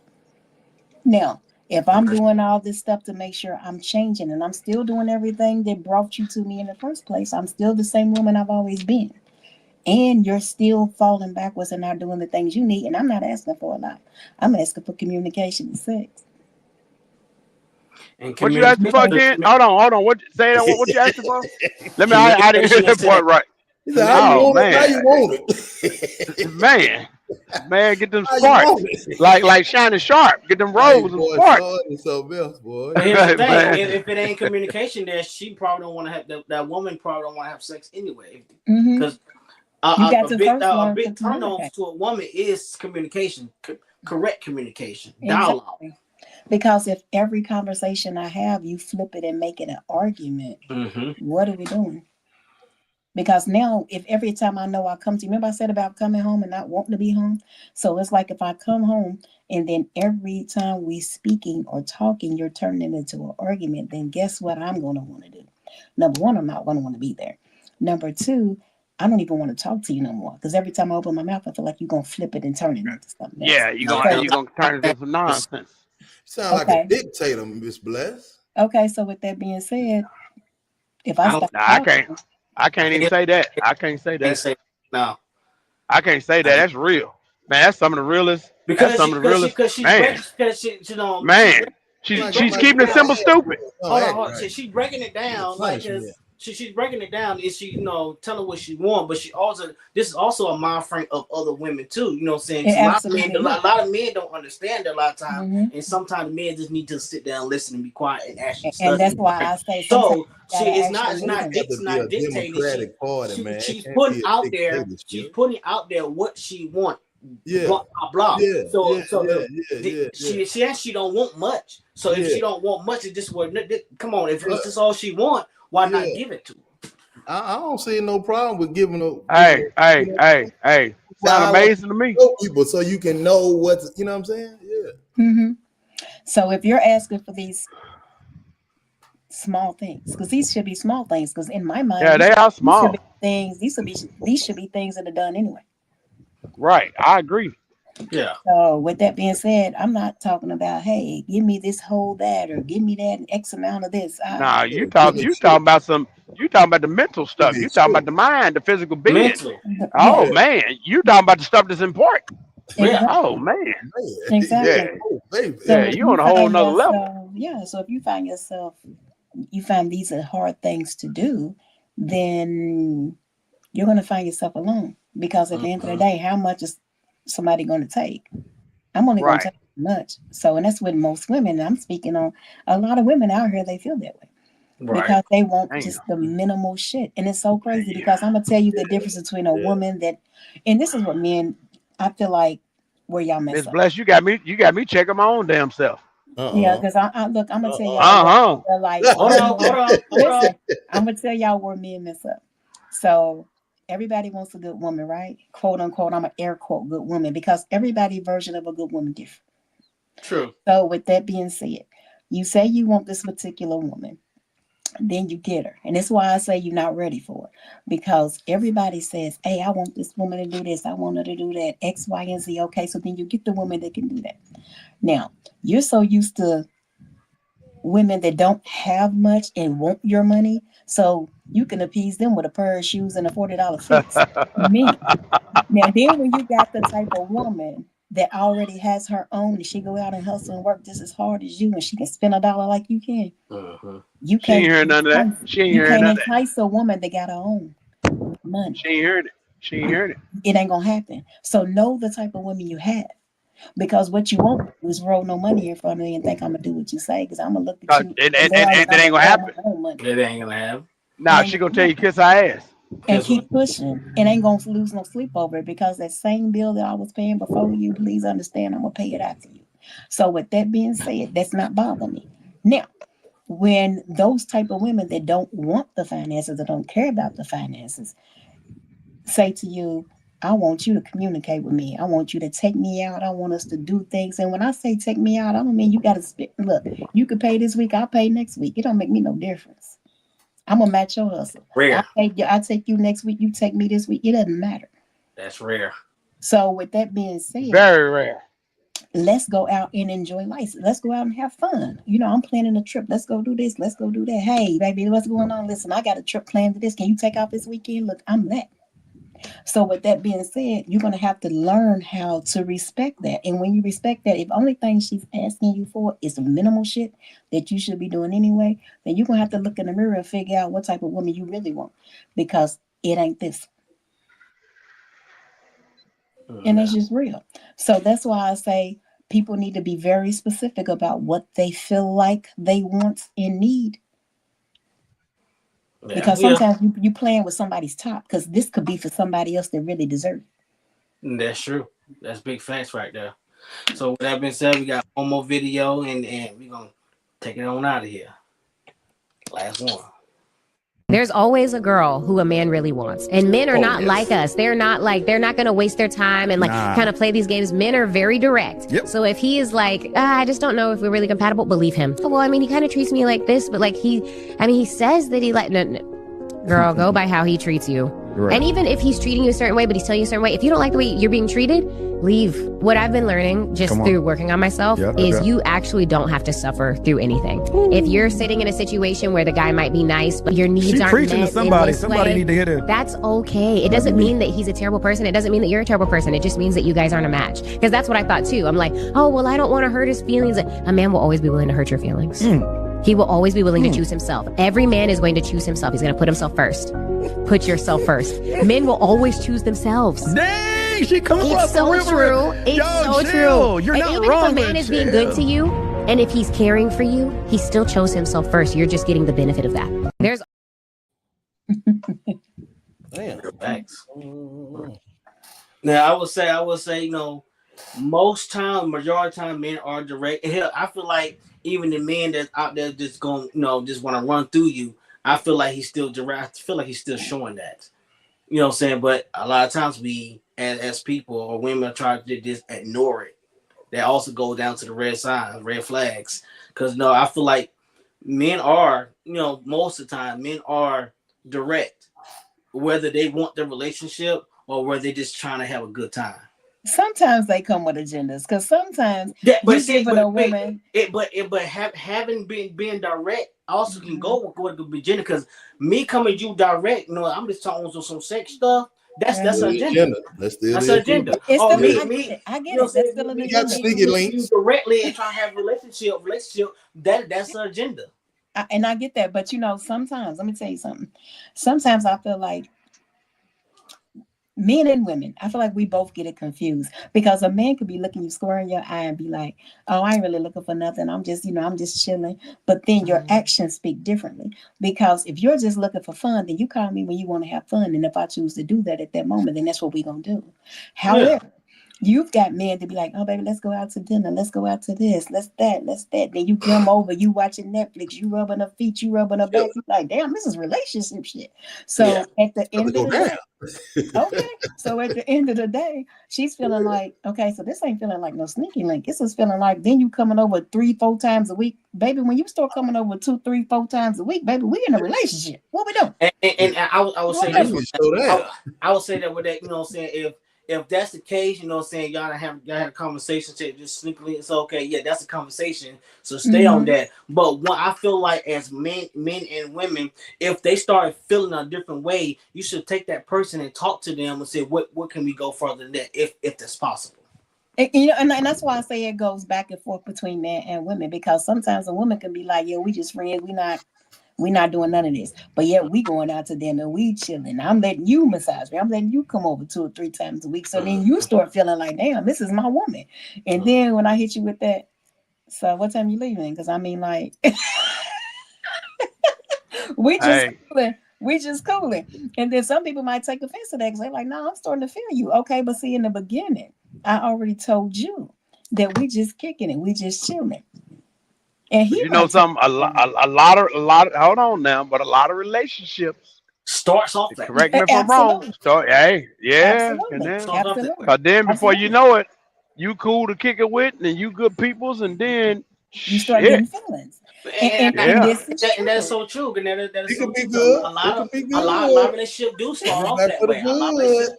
Now, if I'm doing all this stuff to make sure I'm changing and I'm still doing everything that brought you to me in the first place, I'm still the same woman I've always been. And you're still falling backwards and not doing the things you need. And I'm not asking for a lot. I'm asking for communication and sex. And What you asking for again? Hold on. What say that? What you asking for? Let me. I didn't hear that part right. He said, how you Oh want it? How you man, want it? man, get them How you sparks, want it? like shining sharp. Get them Hey, rolls and boy, sparks. Sean is something else, boy. But here's the thing: Man. if it ain't communication, there, she probably don't want to have that woman probably don't want to have sex anyway. Mhm. Because You got to first a learn big to turn on communicate. to a woman is communication, correct communication, dialogue. Exactly. Because if every conversation I have, you flip it and make it an argument, what are we doing? Because now, if every time I know I come to you, remember I said about coming home and not wanting to be home? So it's like if I come home and then every time we speaking or talking, you're turning it into an argument, then guess what I'm going to want to do? Number one, I'm not going to want to be there. Number two, I don't even want to talk to you no more. Because every time I open my mouth, I feel like you're going to flip it and turn it into something else. Yeah, you gonna turn it into some nonsense. Sound like a dictator, Miss Bless. Okay, so with that being said, if I stop I can't even say that. I can't say that. No. I can't say that. That's real, man. That's some of the realest. Because she's keeping it simple, stupid. Hold on. She's breaking it down like she's breaking it down. Is she, tell her what she wants, but she also this is also a mind frame of other women too. You know what I'm saying? A lot of men don't understand that a lot of times, and sometimes men just need to sit down, listen, and be quiet and actually study. And that's why I say so. It's not dictating. She's putting out there. She's putting out there what she wants. Yeah. Blah blah. Yeah. She don't want much. So if she don't want much, it just would. Come on, if it's just all she want, why not give it to her? I don't see no problem with giving her. Hey. Sound amazing to me. People, so you can know what's. You know what I'm saying? Yeah. Mm-hmm. So if you're asking for these small things, because these should be small things, because in my mind, they are small things. These should be things that are done anyway. Right, I agree. Yeah. So with that being said, I'm not talking about, hey, give me this whole that or give me that X amount of this. Nah, you talking about the mental stuff. You talking about the mind, the physical being. Oh man, you talking about the stuff that's important. Exactly. Oh man. Exactly. Yeah, you on a whole nother level. Yeah. So if you find these are hard things to do, then you're gonna find yourself alone. Because at the end of the day, how much is somebody going to take? I'm only going to take much. So, and that's with most women. And I'm speaking on a lot of women out here, they feel that way. Because they want just the minimal shit. And it's so crazy because I'm going to tell you the difference between a woman that, and this is what men, I feel like where y'all mess Miss up. Bless, you got me checking my own damn self. Yeah, because look, I'm going to tell y'all. Like, hold on. Listen, I'm going to tell y'all where men mess up. So, everybody wants a good woman, right? Quote unquote, I'm an air quote good woman because everybody's version of a good woman different. True. So with that being said, you say you want this particular woman, then you get her. And that's why I say you're not ready for it. Because everybody says, hey, I want this woman to do this. I want her to do that. X, Y, and Z. Okay, so then you get the woman that can do that. Now, you're so used to women that don't have much and want your money. So you can appease them with a pair of shoes and a $40 fix. Now, then when you got the type of woman that already has her own and she go out and hustle and work just as hard as you and she can spend $1 like you can. You can't. She ain't heard none of that. She ain't heard none of that. You can't entice a woman that got her own money. She ain't heard it. It ain't gonna happen. So know the type of women you have. Because what you won't do is roll no money in front of me and think I'm gonna do what you say. Because I'm gonna look at you. It ain't gonna happen. It ain't gonna happen. Nah, she gonna tell you kiss her ass. And keep pushing. And ain't gonna lose no sleep over it because that same bill that I was paying before you, please understand, I'm gonna pay it after you. So with that being said, that's not bothering me. Now, when those type of women that don't want the finances or don't care about the finances say to you, I want you to communicate with me. I want you to take me out. I want us to do things. And when I say take me out, I don't mean you got to spend. Look, you could pay this week. I'll pay next week. It don't make me no difference. I'm going to match your hustle. Rare. I take you next week. You take me this week. It doesn't matter. That's rare. So with that being said, very rare. Let's go out and enjoy life. Let's go out and have fun. You know, I'm planning a trip. Let's go do this. Let's go do that. Hey, baby, what's going on? Listen, I got a trip planned to this. Can you take off this weekend? Look, I'm that. So with that being said, you're going to have to learn how to respect that. And when you respect that, if only thing she's asking you for is minimal shit that you should be doing anyway, then you're going to have to look in the mirror and figure out what type of woman you really want, because it ain't this. And it's just real. So that's why I say people need to be very specific about what they feel like they want and need. Yeah, because sometimes you playing with somebody's top, because this could be for somebody else that really deserves it. That's true. That's big facts right there. So with that being said, we got one more video and we're going to take it on out of here. Last one. There's always a girl who a man really wants. And men are not like us. They're not going to waste their time and kind of play these games. Men are very direct. Yep. So if he is like, I just don't know if we're really compatible, believe him. Well, I mean, he kind of treats me like this, but like he says that he girl, go by how he treats you. Right. And even if he's treating you a certain way, but he's telling you a certain way, if you don't like the way you're being treated, leave. What I've been learning just through working on myself is you actually don't have to suffer through anything. If you're sitting in a situation where the guy might be nice, but your needs aren't met to somebody, somebody need to hit her. That's okay. It doesn't mean that he's a terrible person. It doesn't mean that you're a terrible person. It just means that you guys aren't a match. Because that's what I thought too. I'm like, oh, well, I don't want to hurt his feelings. A man will always be willing to hurt your feelings. He will always be willing to choose himself. Every man is going to choose himself. He's going to put himself first. Put yourself first. Men will always choose themselves. Dang, she comes from so true. It's so true. You're and not even wrong, if a man is being good to you, and if he's caring for you, he still chose himself first. You're just getting the benefit of that. There's Damn, thanks. Now I would say, you know, most time, majority of time, men are direct. Hell, I feel like even the men that's out there just going, you know, just want to run through you, I feel like he's still direct. I feel like he's still showing that. You know what I'm saying? But a lot of times we, as people or women, try to just ignore it. That also go down to the red signs, red flags. Because, no, I feel like men are, you know, most of the time, men are direct. Whether they want the relationship or whether they're just trying to have a good time. Sometimes they come with agendas, because sometimes having been direct also can go with the agenda. Because me coming you direct, you know, I'm just talking on some sex stuff. That's an agenda. That's an agenda. I get it. That's still an agenda. Directly and trying to have a relationship. That's an agenda. And I get that, but you know, sometimes let me tell you something. Sometimes I feel like men and women, I feel like we both get it confused, because a man could be looking you square in your eye and be like, oh, I ain't really looking for nothing. I'm just, you know, I'm just chilling. But then your actions speak differently, because if you're just looking for fun, then you call me when you want to have fun. And if I choose to do that at that moment, then that's what we're going to do. However, you've got men to be like, oh, baby, let's go out to dinner. Let's go out to this. Let's that. Then you come over, you watching Netflix, you rubbing her feet, you rubbing her back. You're like, damn, this is relationship shit. So at the end of the day, so at the end of the day, she's feeling like, okay, so this ain't feeling like no sneaky link. This is feeling like then you coming over 3-4 times a week. Baby, when you start coming over 2, 3, 4 times a week, baby, we in a relationship. What we doing? And I would say this. I would say that with that, you know what I'm saying, if that's the case, you know what I'm saying, y'all have a conversation to just sneakily, it's okay. Yeah, that's a conversation. So stay on that. But what I feel like as men and women, if they start feeling a different way, you should take that person and talk to them and say, what can we go further than that if that's possible? And, you know, and that's why I say it goes back and forth between men and women, because sometimes a woman can be like, yeah, we just friends, we not doing none of this, but yet we going out to dinner, we chilling. I'm letting you massage me. I'm letting you come over 2 or 3 times a week. So then you start feeling like, damn, this is my woman. And then when I hit you with that, so what time you leaving? Because I mean, like, we just cooling. And then some people might take offense to that because they're like, no, I'm starting to feel you. Okay, but see, in the beginning, I already told you that we just kicking it, we just chilling. And you know something, a lot of hold on now, but a lot of relationships starts off that. Correct me if I'm wrong. Absolutely. Hey, yeah, Absolutely. and then, Starts off that way. cause then before you Absolutely. know it, you cool to kick it with, and you good peoples, and then You start shit, getting feelings. And yeah. this is And that's true. so true. And that is It so could be true. good. A It lot could of be a lot good. of relationships do start off Back that for the way. A lot of good.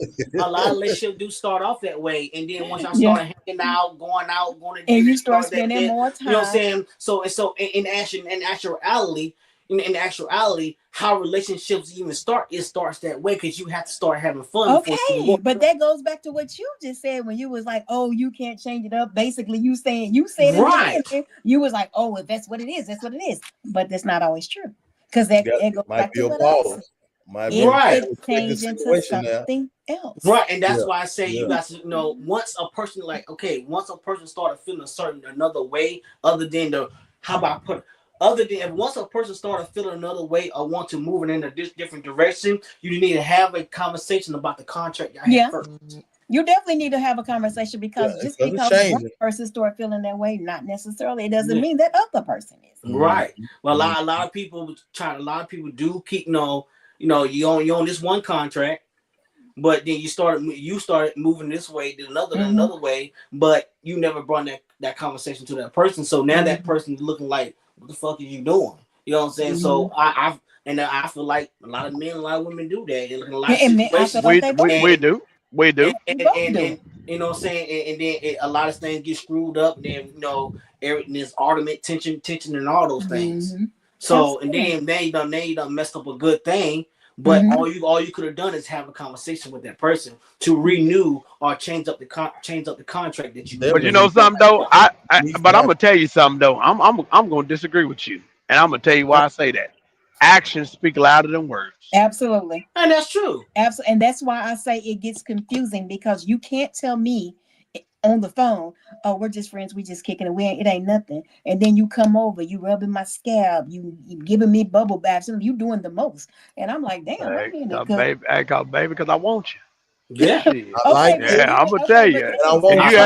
relationships do start off that way, and then once y'all Yeah. start hanging out, going to And dinner, you start that, spending more you know what I'm time. saying? So in actuality, how relationships even start, it starts that way because you have to start having fun before you Okay, walk. but that goes back to what you just said when you was like, "Oh, you can't change it up." Basically, you said in the Right. beginning, you was like, "Oh, if that's what it is, that's what it is." But that's not always true because that Yeah, it goes might back be to a what I said. pause. Might be It Right. could change into situation now. something else. Right, and that's Yeah, why I say you yeah. guys, once a person once a person started feeling another way, other than once a person started feeling another way or want to move in a different direction, you need to have a conversation about the contract y'all Yeah. had first. You definitely need to have a conversation because Yeah, just because it's because one changing. person start feeling that way, not necessarily, it doesn't Yeah. mean that other person is. Right. Well, a lot of people do keep you on this one contract, but then you start moving this way, then another way, but you never brought that conversation to that person. So now that person's looking like, what the fuck are you doing? You know what I'm saying? So I feel like a lot of men, a lot of women do that. They're looking a lot of And men, I situations. feel like they both We do. And you know what I'm saying, and then a lot of things get screwed up, and then everything is argument, tension, and all those things. So and then you done messed up a good thing, but all you could have done is have a conversation with that person to renew or change up the contract that you. But you know something though, but I'm gonna tell you something though. I'm gonna disagree with you, and I'm gonna tell you why I say that. Actions speak louder than words. Absolutely. And that's true. Absolutely. And that's why I say it gets confusing because you can't tell me on the phone, "Oh, we're just friends, we just kicking it, it ain't nothing." And then you come over, you rubbing my scalp, you giving me bubble baths, and you doing the most. And I'm like, damn, wait a minute, baby, because I want you. Yeah. Okay, Yeah, I'm gonna tell you. If you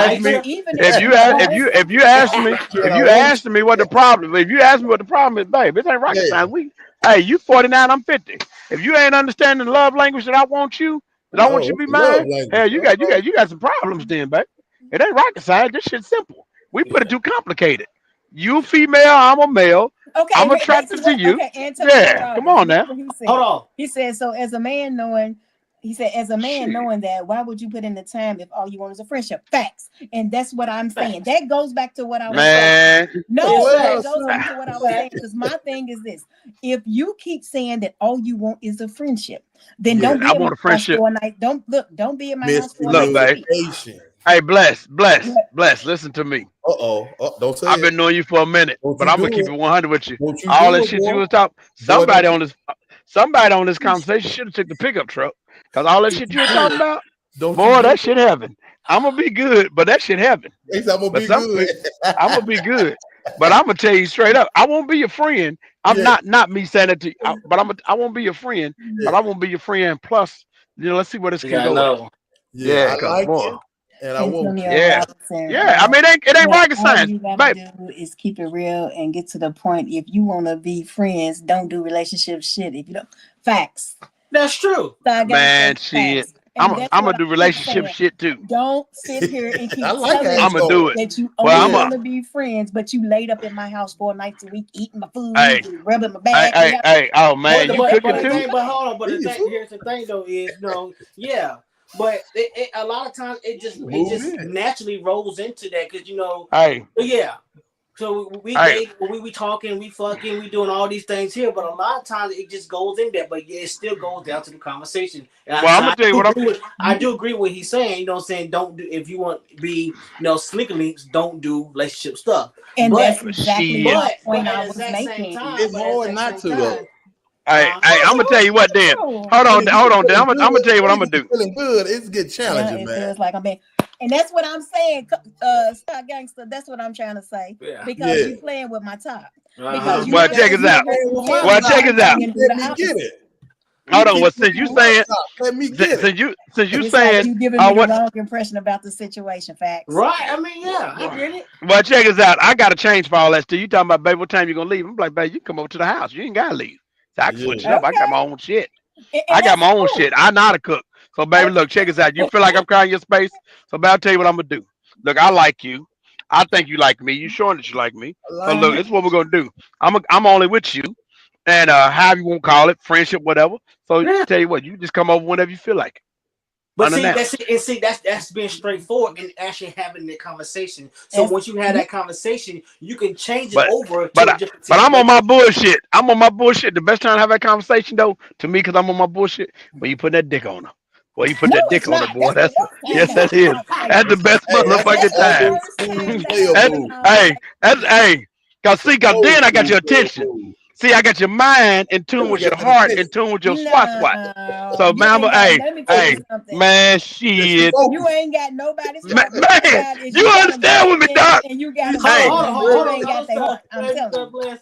ask me what the problem, is, babe, it ain't rocket science. Hey, you 49, I'm 50. If you ain't understanding the love language that I want you to be mine, hell, you got some problems then, babe. It ain't rocket science. This shit's simple. We put it too complicated. You female, I'm a male. Okay, I'm attracted to you. Okay, yeah, come on now. Hold on. He said, so as a man knowing that, why would you put in the time if all you want is a friendship? Facts. And that's what I'm saying. That goes back to what I was saying. No, that goes back to what I was saying. Because my thing is this. If you keep saying that all you want is a friendship, then don't be in my house for a night. Don't be in my house for a night. Hey, bless. Listen to me. Don't say I've been knowing you for a minute, but I'm gonna keep it 100 with you. All that shit you was talking. Somebody on this conversation should have took the pickup truck, cause all that shit you were talking about, that shit heaven. I'm gonna be good, but that shit heaven. I'm gonna be good. I'm gonna be good, but I'm gonna tell you straight up, I won't be your friend. I'm not me saying it to you, but I won't be your friend. But I won't be your friend. Plus, let's see where this can go. Yeah, I like it. And I won't. Yeah. I mean, it ain't rocket science. All you gotta do is keep it real and get to the point. If you want to be friends, don't do relationship shit. If you don't, facts. That's true. So man, shit. I'm gonna do relationship shit too. Don't sit here and keep I'm gonna do it. That you only want to be friends, but you laid up in my house 4 nights a week, eating my food, rubbing my back. Hey, oh man, you cooking too? But hold on, here's the thing though is but a lot of times it just naturally rolls into that because So we date, we talking, we fucking, we doing all these things here, but a lot of times it just goes in that, but it still goes down to the conversation. And I'm gonna tell you what I do agree with what he's saying. You know what I'm saying? Don't do, if you want to be, sneaker links, don't do relationship stuff. And that's exactly what point I was making. It's hard not to though. Hey, I'm gonna tell you what then. Hold on. Then I'm gonna tell you what I'm gonna do. Feeling good. It's get challenging, man. It feels like I'm being, and that's what I'm saying. Star Gangster. That's what I'm trying to say. Yeah. Because you playing with my top. Well, check us out. Let me get it. Hold on. Well, since you saying, let me get it. Since you saying, you giving me the wrong impression about the situation. Facts. Right. I mean, I get it. Well, check us out. I got to change for all that stuff. You talking about, babe? What time you gonna leave? I'm like, babe, you come over to the house. You ain't gotta leave. So I can switch it up. I got my own shit. I got my own shit. I know how to cook. So, baby, look, check this out. You feel like I'm crowding your space? So, baby, I'll tell you what I'm gonna do. Look, I like you. I think you like me. You showing that you like me. So, look, this is what we're gonna do. I'm only with you, and however you want to call it, friendship, whatever. So, tell you what, you just come over whenever you feel like it. But that's being straightforward and actually having the conversation. So once you have that conversation, you can change it over. But I'm on my bullshit. I'm on my bullshit. The best time to have that conversation, though, to me, because I'm on my bullshit, when you put that dick on her. Well, you put that dick on her, boy. Yes, that is. That's the best motherfucking time. Hey, cause then I got your attention. See, I got your mind in tune with your heart, in tune with your swat. So, mama, hey, man, shit. You ain't got nobody. Man, you understand with me, doc? And you got I'm telling you.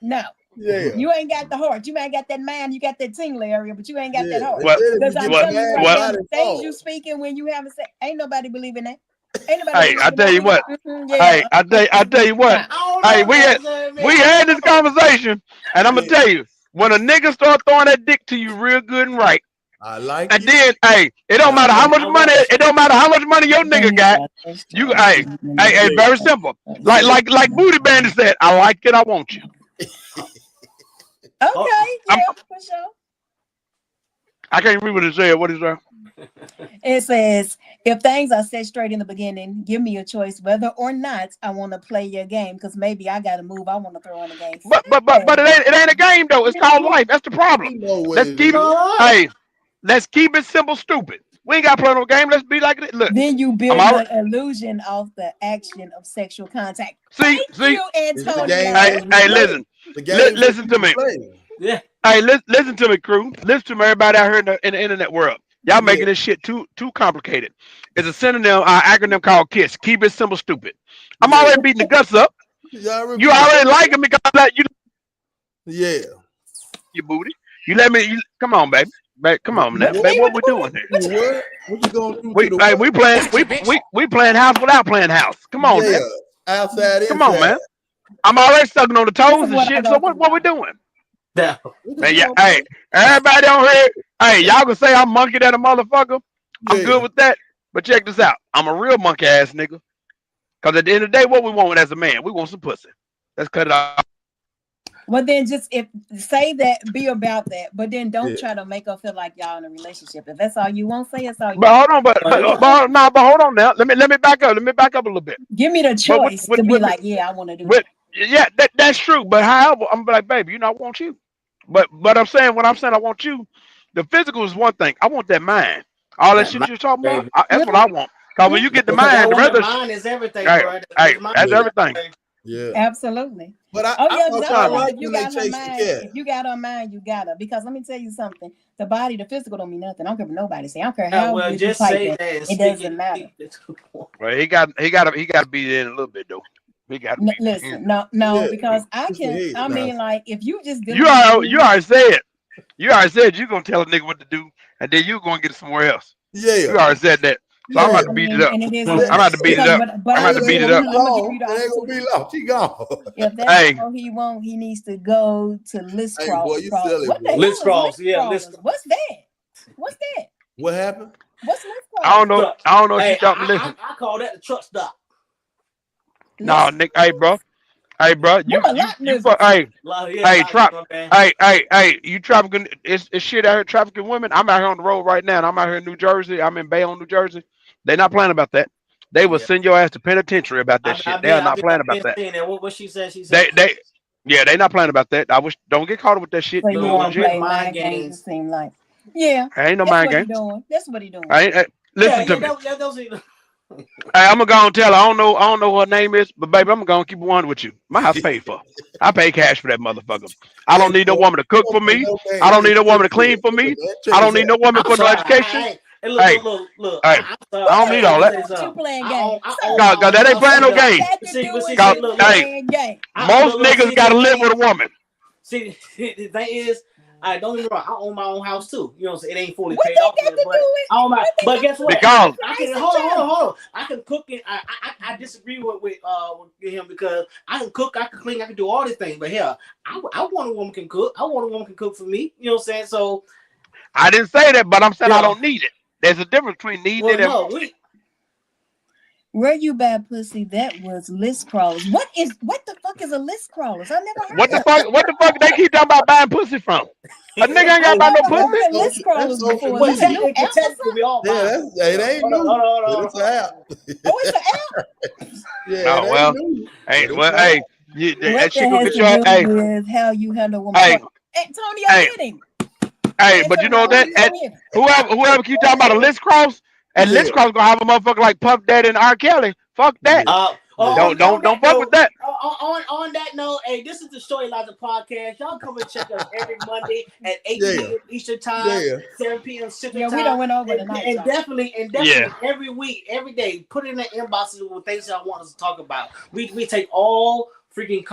No. Yeah. You ain't got the heart. You ain't got that mind. You got that tingle area, but you ain't got that heart. Because I'm telling you right now, the things you speaking when you haven't said, ain't nobody believing that. Hey, I tell you what. Hey, I tell you what. Hey, we had this conversation, and I'm gonna tell you, when a nigga start throwing that dick to you real good and right, I like and then, hey, it don't matter how much money. It don't matter how much money your nigga got. You, hey, very simple. Like Booty Bandit said, I like it, I want you. Okay, yeah, for sure. I can't read what it said. What is that? It says, if things are set straight in the beginning, give me a choice whether or not I want to play your game, because maybe I got to move. I want to throw in the game. But it ain't a game though. It's called life. That's the problem. Let's keep it simple, stupid. We ain't got to play no game. Let's be like it. Look. Then you build the illusion of the action of sexual contact. See. Hey, listen. Listen to me. Yeah. Hey, listen to me, crew. Listen to me, everybody out here in the internet world. Y'all making this shit too complicated. It's a synonym, acronym called KISS. Keep it simple, stupid. I'm already beating the guts up. You already liking me because you. Yeah. You booty. You let me. Come on, baby. Come on, baby. What we doing here? What you going through? We playing house without playing house. Come on, man. Outside. Come on, man. I'm already sucking on the toes and shit. So what we doing? Yeah. Hey, everybody on here. Hey, y'all can say I'm monkey that a motherfucker. I'm good with that. But check this out. I'm a real monkey ass nigga. Cause at the end of the day, what we want as a man, we want some pussy. Let's cut it off. Well, then say that, be about that, but then don't try to make her feel like y'all in a relationship. If that's all you want, say it's all you. But hold on, but hold on now. Let me back up. Let me back up a little bit. Give me the choice to be like, yeah, I want to do that. Yeah, that's true. But however, I'm like, baby, I want you. But I'm saying, when I'm saying I want you, the physical is one thing. I want that mind. All that shit you're talking about, that's what I want. Because when you get the mind, the rest of mind is everything, bro. Hey, that's everything. Yeah, absolutely. But if you got her mind, you got her. Because let me tell you something: the body, the physical, don't mean nothing. I don't care what nobody say. I don't care how you just fight say it. that. It doesn't matter. Well, he got to be there in a little bit though. Listen, no, because I can. I mean, like, if you just you already said you're gonna tell a nigga what to do, and then you're gonna get it somewhere else. Yeah, you already said that. So I'm about to beat it up. I'm about to beat it up. I'm about to beat it up. It ain't gonna be long. She gone. If that's all he wants, he needs to go to List Cross. List Cross, yeah. What's that? What's that? What happened? What's List Cross? I don't know. If you don't listen. I call that the truck stop. No, Nick. Hey, bro. You trafficking. It's shit out here trafficking women. I'm out here on the road right now, and I'm out here in New Jersey. I'm in Bayonne, New Jersey. They're not playing about that. They will send your ass to penitentiary about that shit. They are not playing about that. What she said? They not playing about that. Don't get caught up with that shit. So you want to play mind games? It seems like, ain't no mind game. That's what he doing. Listen to me. Hey, I'm gonna go and tell her. I don't know what her name is, but baby, I'm gonna keep it one with you. My house paid for. I pay cash for that motherfucker. I don't need no woman to cook for me. I don't need no woman to clean for me. I don't need no woman for no education. Hey, look. I don't need all that. You playing games? Cause that ain't playing no game. Most niggas gotta live with a woman. See, the thing is, I don't even know. I own my own house too. You know what I'm saying? It ain't fully paid off yet, but I own my. But guess what? Because I can hold on. I can cook it. I disagree with him because I can cook, I can clean, I can do all these things. But hell, I want a woman can cook. I want a woman can cook for me. You know what I'm saying? So I didn't say that, but I'm saying Yeah. I don't need it. There's a difference between needing it and wanting it. Were you bad pussy? That was list crawlers. What the fuck is a list crawlers? I never heard What the fuck they keep talking about buying pussy from? A nigga ain't got about no pussy. List crawlers before. Well, Is that a new app or technically, we all buy. Yeah, it ain't new. Hold It's an app. Oh, it's an app. Yeah, Oh, it ain't well. new. Hey, It's well, an hey, app. What she that gonna has get your to do hey, with how you handle women? hey, Antonio, hey, get him. hey, but you know that whoever keep talking about a list cross, and list cross gonna have a motherfucker like Puff Daddy and R. Kelly. Fuck that. Don't fuck with that. On that note, hey, this is the Shorty Logic podcast. Y'all come and check us every Monday at 8 p.m. Eastern time, 7 p.m. Central time. We don't went over tonight. And definitely every week, every day, put in the inboxes with things y'all want us to talk about. We take all freaking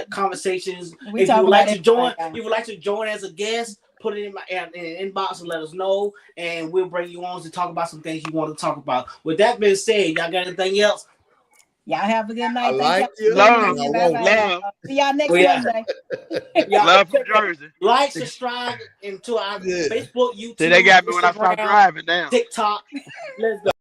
conversations. If you would like to join as a guest, put it in my inbox and let us know, and we'll bring you on to talk about some things you want to talk about. With that being said, y'all got anything else? Y'all have a good night. I like you. Love. See y'all next Monday. Love from Jersey. Like, subscribe into our Facebook, YouTube, See, they got me when I Instagram, start driving now. TikTok. Let's go.